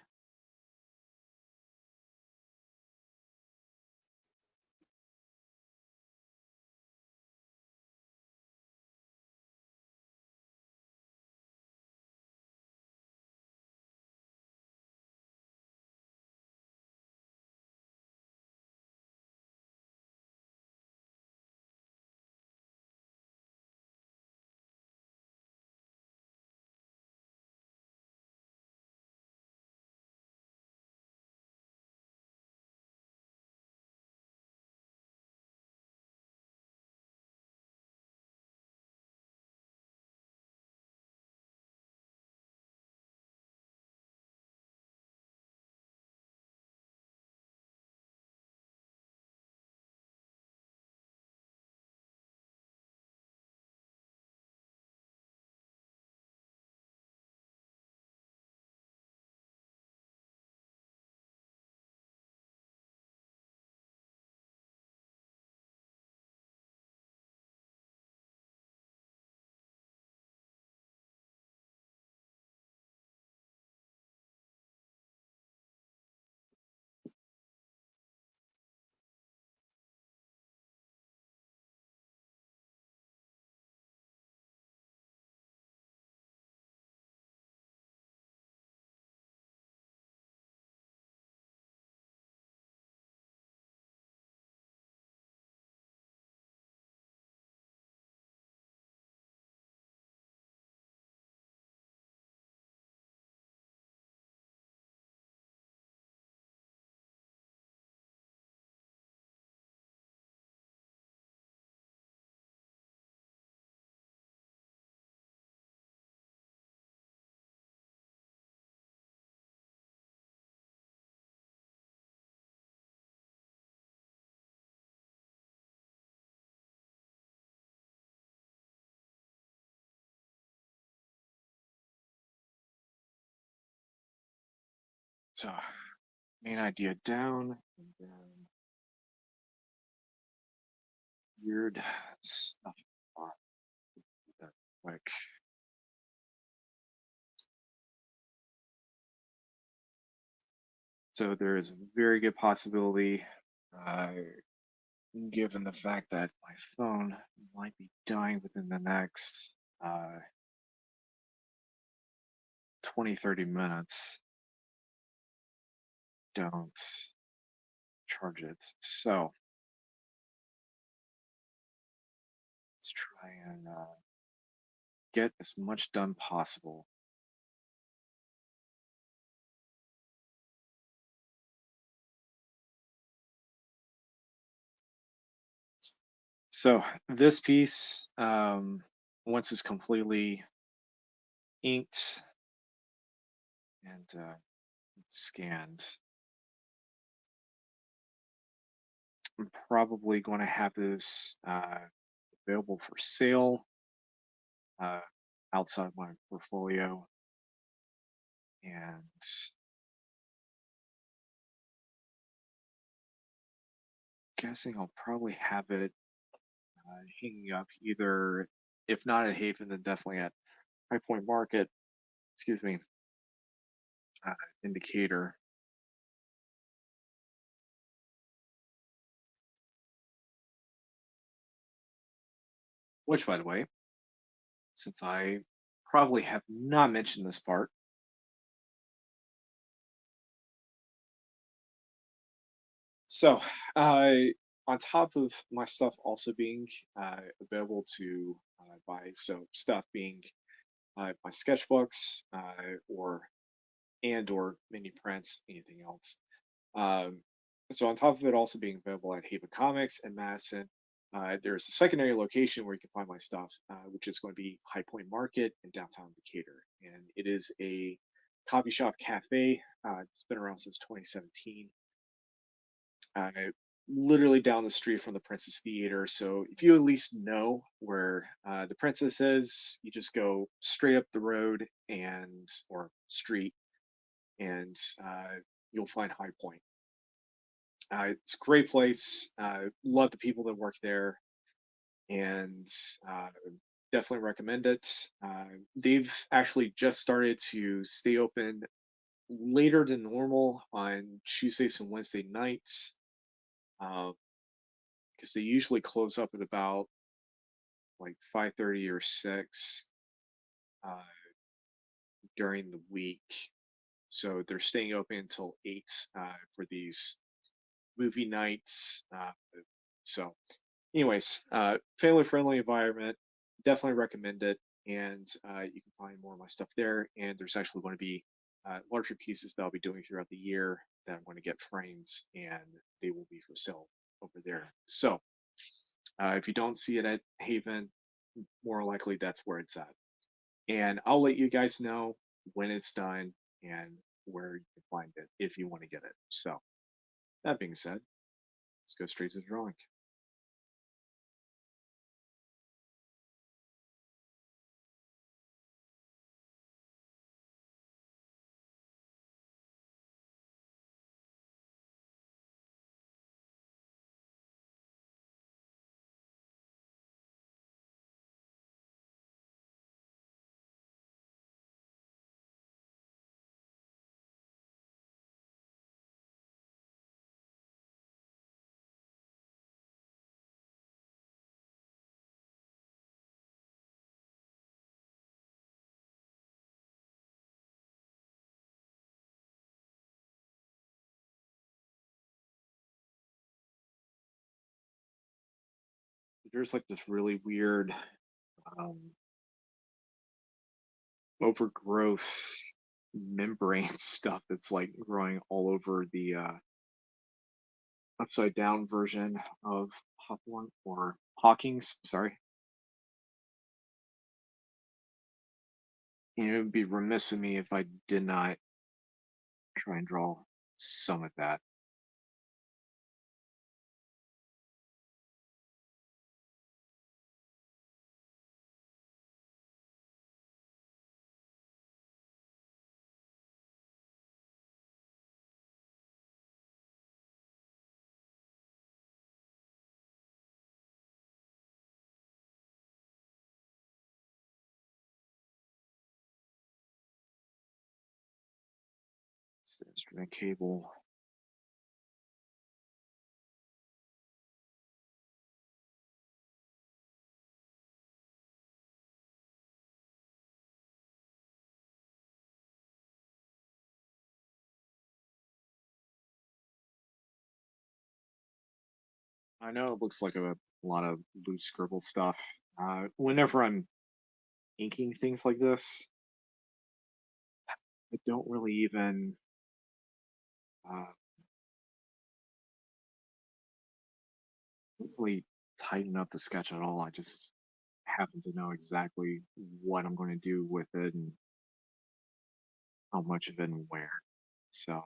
S1: So, main idea down, and then weird stuff. That quick. So there is a very good possibility, uh, given the fact that my phone might be dying within the next 20, 30 minutes. Don't charge it. So let's try and get as much done possible. So this piece, once it's completely inked and scanned, I'm probably going to have this available for sale uh, outside my portfolio, and guessing I'll probably have it hanging up either, if not at Haven, then definitely at High Point Market. Excuse me, uh, indicator. Which, by the way, since I probably have not mentioned this part, so on top of my stuff also being available to buy, so stuff being my sketchbooks or or mini prints, anything else. Um, so on top of it also being available at Haven Comics and Madison, there's a secondary location where you can find my stuff, which is going to be High Point Market in downtown Decatur, and it is a coffee shop cafe. It's been around since 2017. Uh, Literally down the street from the Princess Theater. So if you at least know where the Princess is, you just go straight up the road and or street, and you'll find High Point. It's a great place. Love the people that work there, and uh, definitely recommend it. They've actually just started to stay open later than normal on Tuesdays and Wednesday nights, because they usually close up at about like 5:30 or 6 uh, during the week. So they're staying open until 8 for these movie nights. So anyways, family friendly environment. Definitely recommend it. And you can find more of my stuff there. And there's actually going to be larger pieces that I'll be doing throughout the year that I'm going to get frames, and they will be for sale over there. So if you don't see it at Haven, more likely that's where it's at. And I'll let you guys know when it's done and where you can find it if you want to get it. So that being said, let's go straight to the drawing. There's like this really weird um, overgrowth membrane stuff that's like growing all over the upside down version of Hawthorne or Hawking's. Sorry. And it would be remiss of me if I did not try and draw some of that. the instrument cable. I know it looks like a lot of loose scribble stuff. Whenever I'm inking things like this, I don't really even uh, don't really tighten up the sketch at all. I just happen to know exactly what I'm going to do with it and how much of it and where. So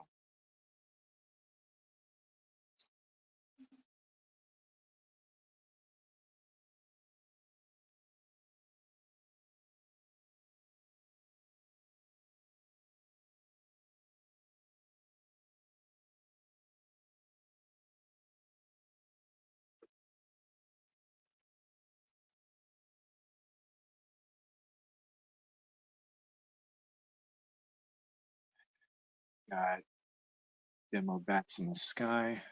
S1: got demo bats in the sky.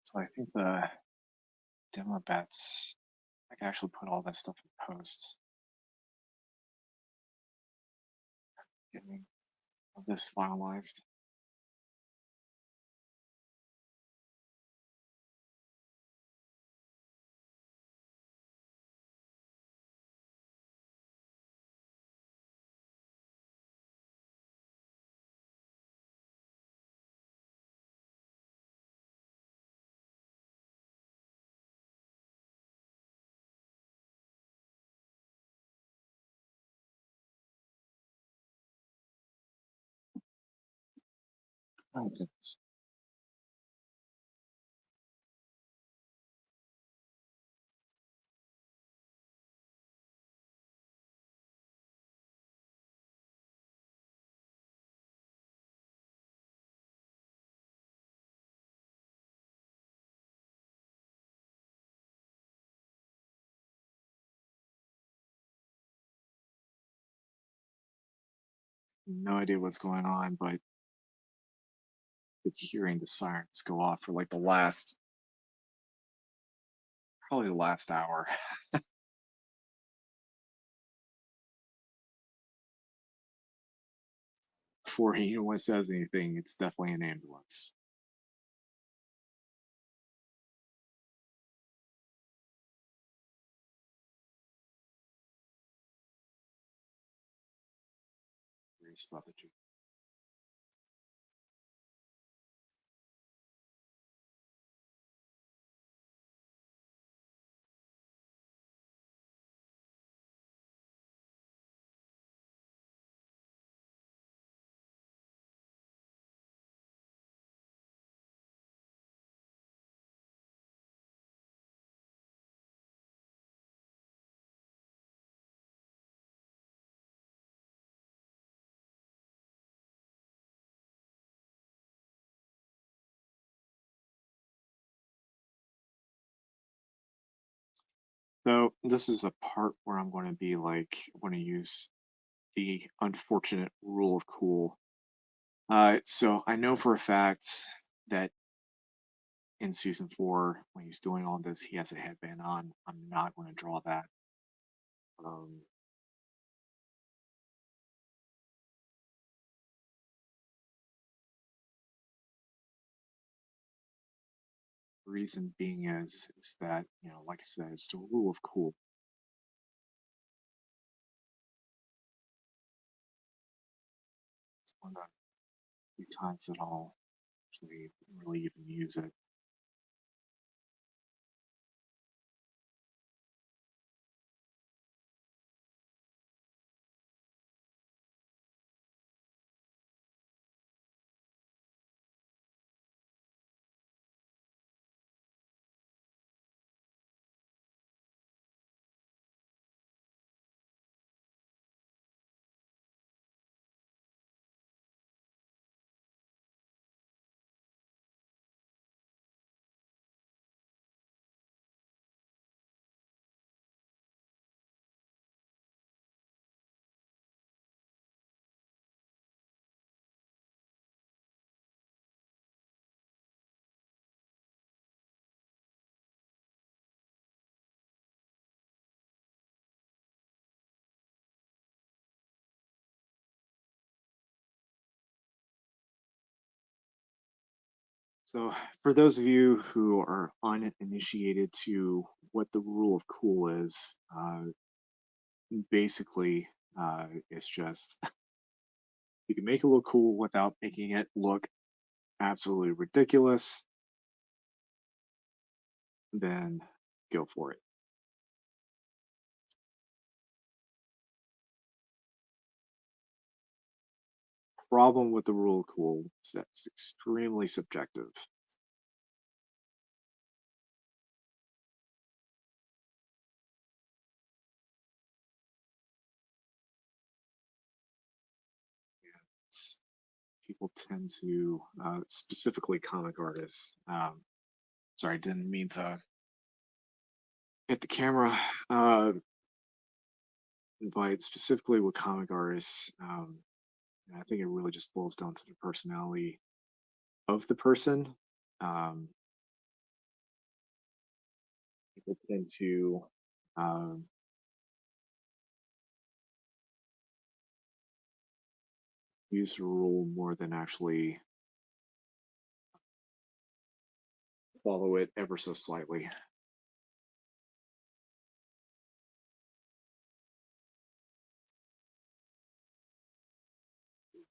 S1: So I think the demo bats, I can actually put all that stuff in post. Getting this finalized. Oh goodness. No idea what's going on, but hearing the sirens go off for like the last, probably the last hour. before anyone says anything, it's definitely an ambulance. Curious about the truth. So this is a part where I'm going to be like, I'm going to use the unfortunate rule of cool. So I know for a fact that in season 4, when he's doing all this, he has a headband on. I'm not going to draw that. Um, reason being is that, like I said, it's the rule of cool. It's one of the few times that I'll actually really even use it. So, for those of you who are uninitiated to what the rule of cool is, basically, it's just you can make it look cool without making it look absolutely ridiculous, then go for it. Problem with the rule of cool is that it's extremely subjective. It's- People tend to, specifically comic artists. Sorry, I didn't mean to hit the camera. But specifically with comic artists, I think it really just boils down to the personality of the person. Um, People tend to um, use the rule more than actually follow it ever so slightly.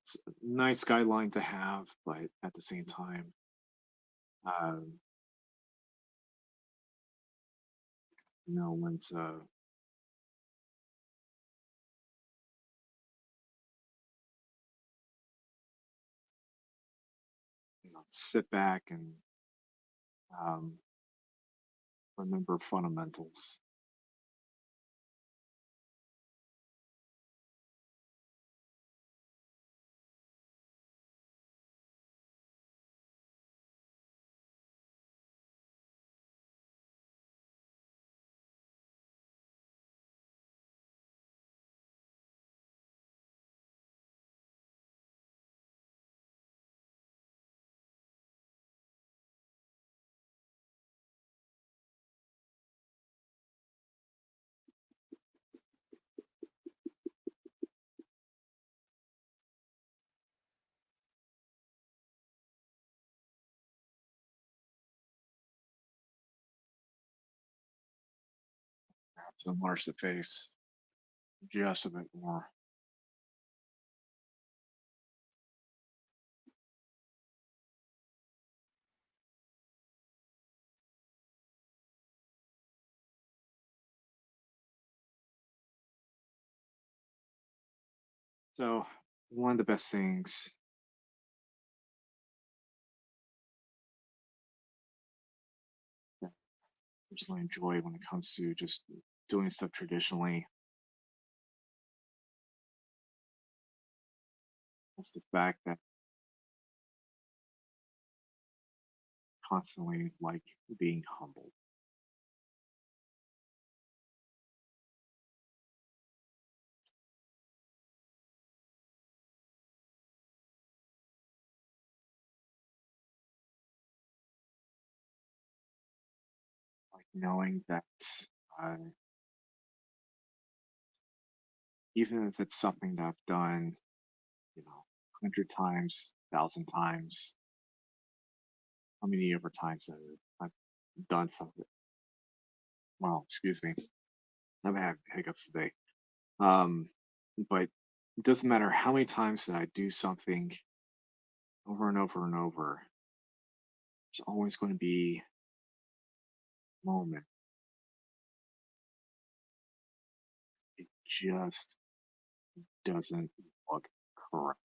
S1: It's a nice guideline to have, but at the same time, um, know when to sit back and um, remember fundamentals. to enlarge the face just a bit more. So, one of the best things that I personally enjoy when it comes to just doing stuff traditionally is the fact that constantly like being humbled, like knowing that uh, even if it's something that I've done, 100 times, 1,000 times, how many ever times that I've done something. Well, excuse me, I'm having hiccups today. Um, but it doesn't matter how many times that I do something over and over and over. There's always going to be a moment it just doesn't look correct.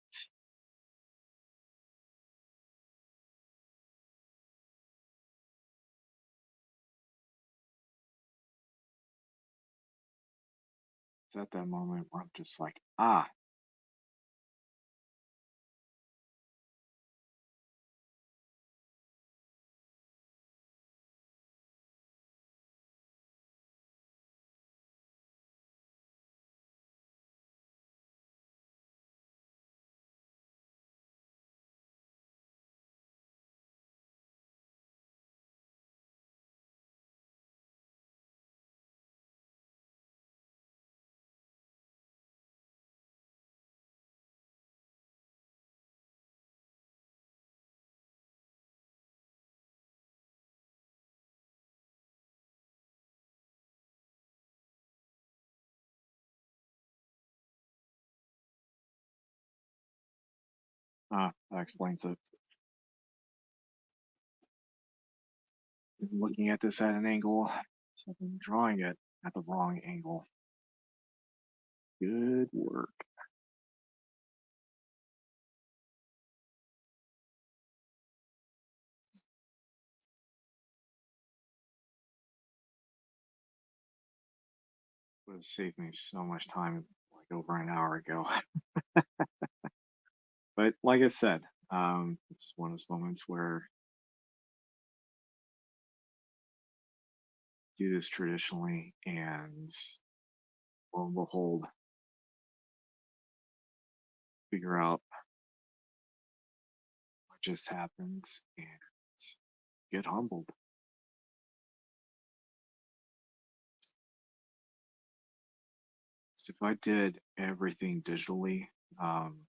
S1: It's at that moment where I'm just like, that explains it. Looking at this at an angle, so I'm drawing it at the wrong angle. Good work. Would have saved me so much time like over an hour ago. But like I said, it's one of those moments where I do this traditionally, and lo and behold, figure out what just happened and get humbled. So if I did everything digitally, um,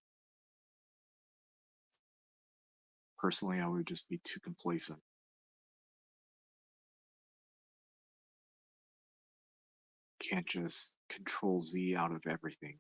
S1: personally, I would just be too complacent. Can't just control Z out of everything.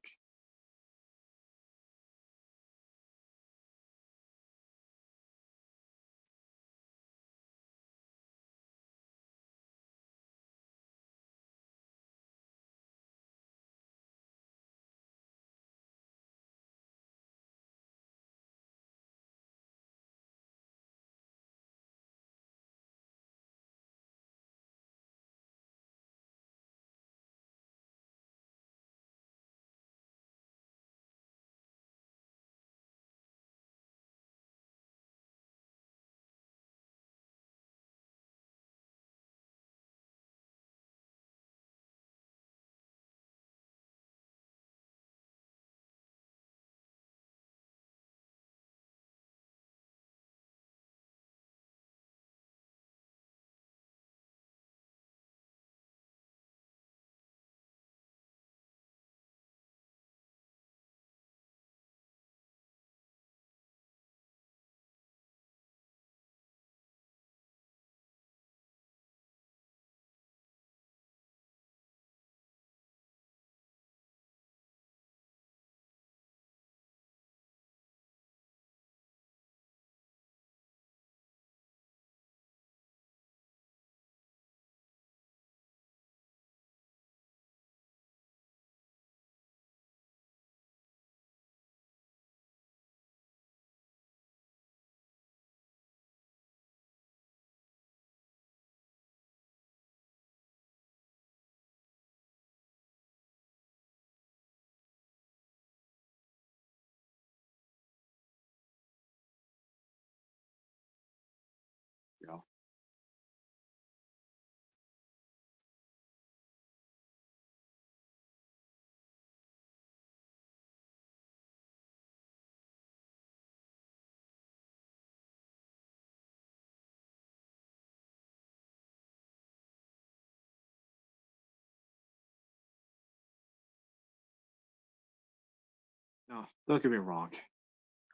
S1: No, don't get me wrong.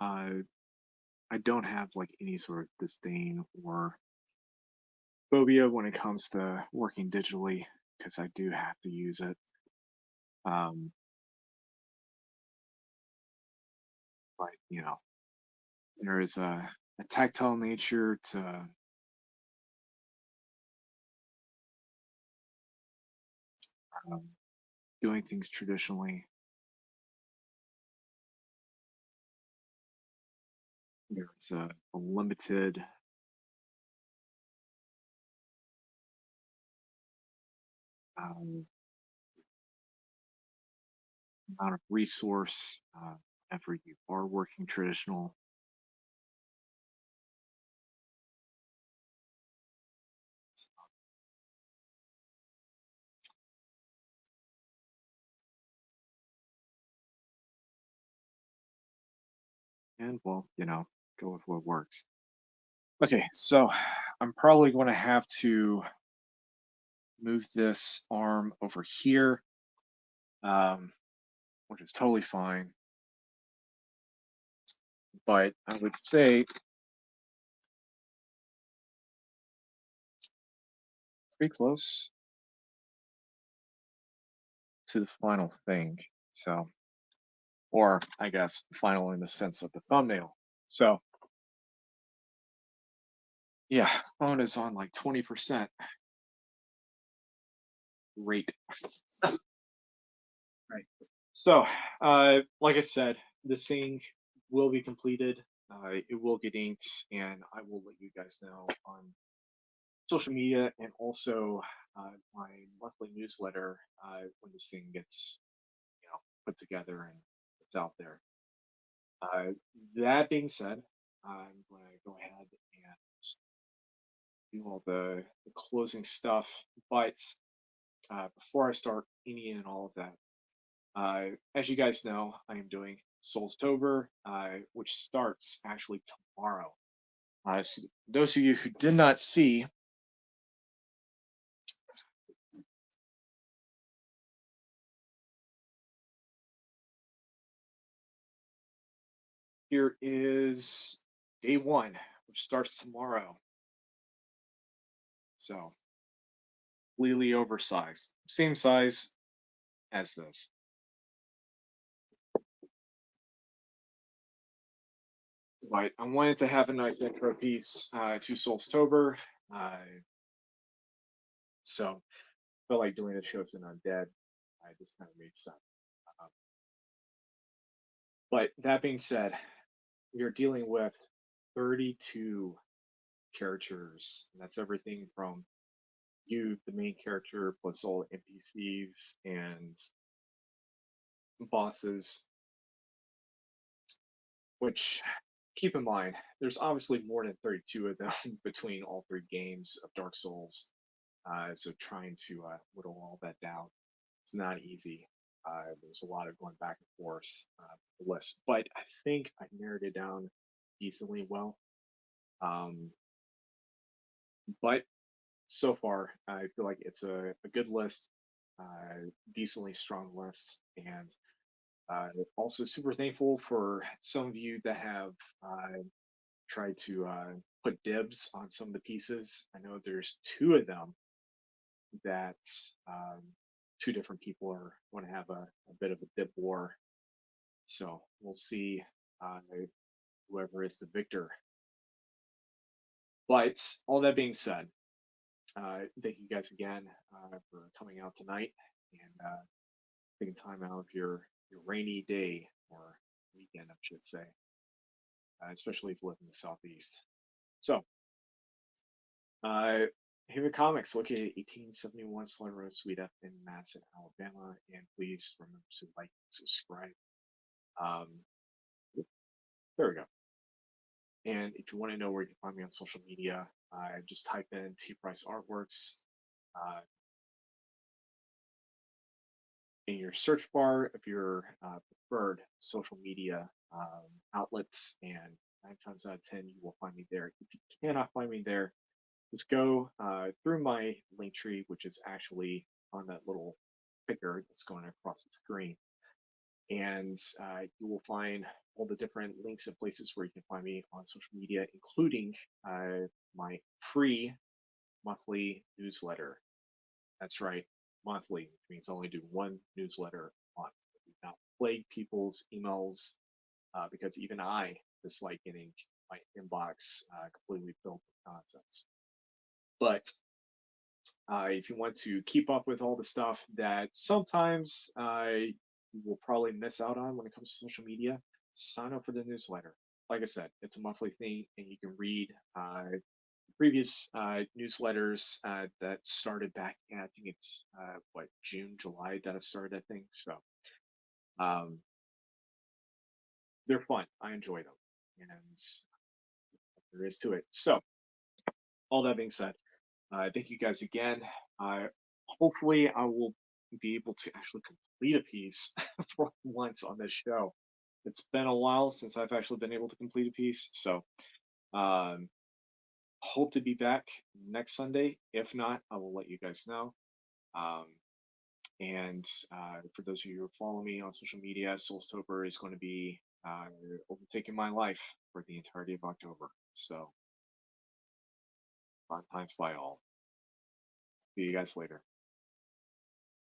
S1: Uh, I don't have like any sort of disdain or phobia when it comes to working digitally because I do have to use it. Um, but there is a tactile nature to um, doing things traditionally. There's a limited um, amount of resource whenever you are working traditional. And well, go with what works. Okay, so I'm probably going to have to move this arm over here, um, which is totally fine. But I would say pretty close to the final thing. So, or I guess final in the sense of the thumbnail. So, yeah, phone is on like 20% rate. Right. So, like I said, the sync will be completed. It will get inked, and I will let you guys know on social media and also my monthly newsletter when this thing gets put together and it's out there. Uh, that being said, I'm going to go ahead and do all the closing stuff. But before I start any and all of that, as you guys know, I am doing Soulstober, which starts actually tomorrow. So those of you who did not see, here is day one, which starts tomorrow. So completely oversized, same size as this. But I wanted to have a nice intro piece to Soulstober. Uh, so felt like doing the shows in Undead. I just kind of made sense. Uh, but that being said, we are dealing with 32 characters. And that's everything from you, the main character, plus all NPCs and bosses, which keep in mind, there's obviously more than 32 of them between all three games of Dark Souls. So trying to whittle all that down, it's not easy. There's a lot of going back and forth with the list, but I think I narrowed it down decently well. Um, but so far, I feel like it's a good list, decently strong list, and also super thankful for some of you that have tried to put dibs on some of the pieces. I know there's two of them that um, two different people are going to have a bit of a dip war. So we'll see uh, whoever is the victor. But all that being said, thank you guys again for coming out tonight and taking time out of your rainy day or weekend, I should say, especially if you live in the southeast. So, uh, Haven Comics, located at 1871 Slaughter Road, Suite F in Madison, Alabama. And please remember to like and subscribe. Um, there we go. And if you want to know where you can find me on social media, just type in tpriceartworks in your search bar of your preferred social media outlets, and 9 times out of 10, you will find me there. If you cannot find me there, just go through my link tree, which is actually on that little picker that's going across the screen. and you will find all the different links and places where you can find me on social media, including my free monthly newsletter. That's right, monthly, which means I only do one newsletter a month. I do not plague people's emails because even I dislike getting my inbox completely filled with nonsense. But if you want to keep up with all the stuff that sometimes you will probably miss out on when it comes to social media, sign up for the newsletter. Like I said, it's a monthly thing, and you can read previous newsletters that started back in, I think it's what, June, July that I started, I think. So um, they're fun. I enjoy them, and there is to it. So all that being said, thank you guys again. Uh, Hopefully, I will be able to actually complete a piece for once on this show. It's been a while since I've actually been able to complete a piece, so um, hope to be back next Sunday. If not, I will let you guys know. Um, and for those of you who follow me on social media, Soulstober is going to be overtaking my life for the entirety of October. So, fun times by all. See you guys later.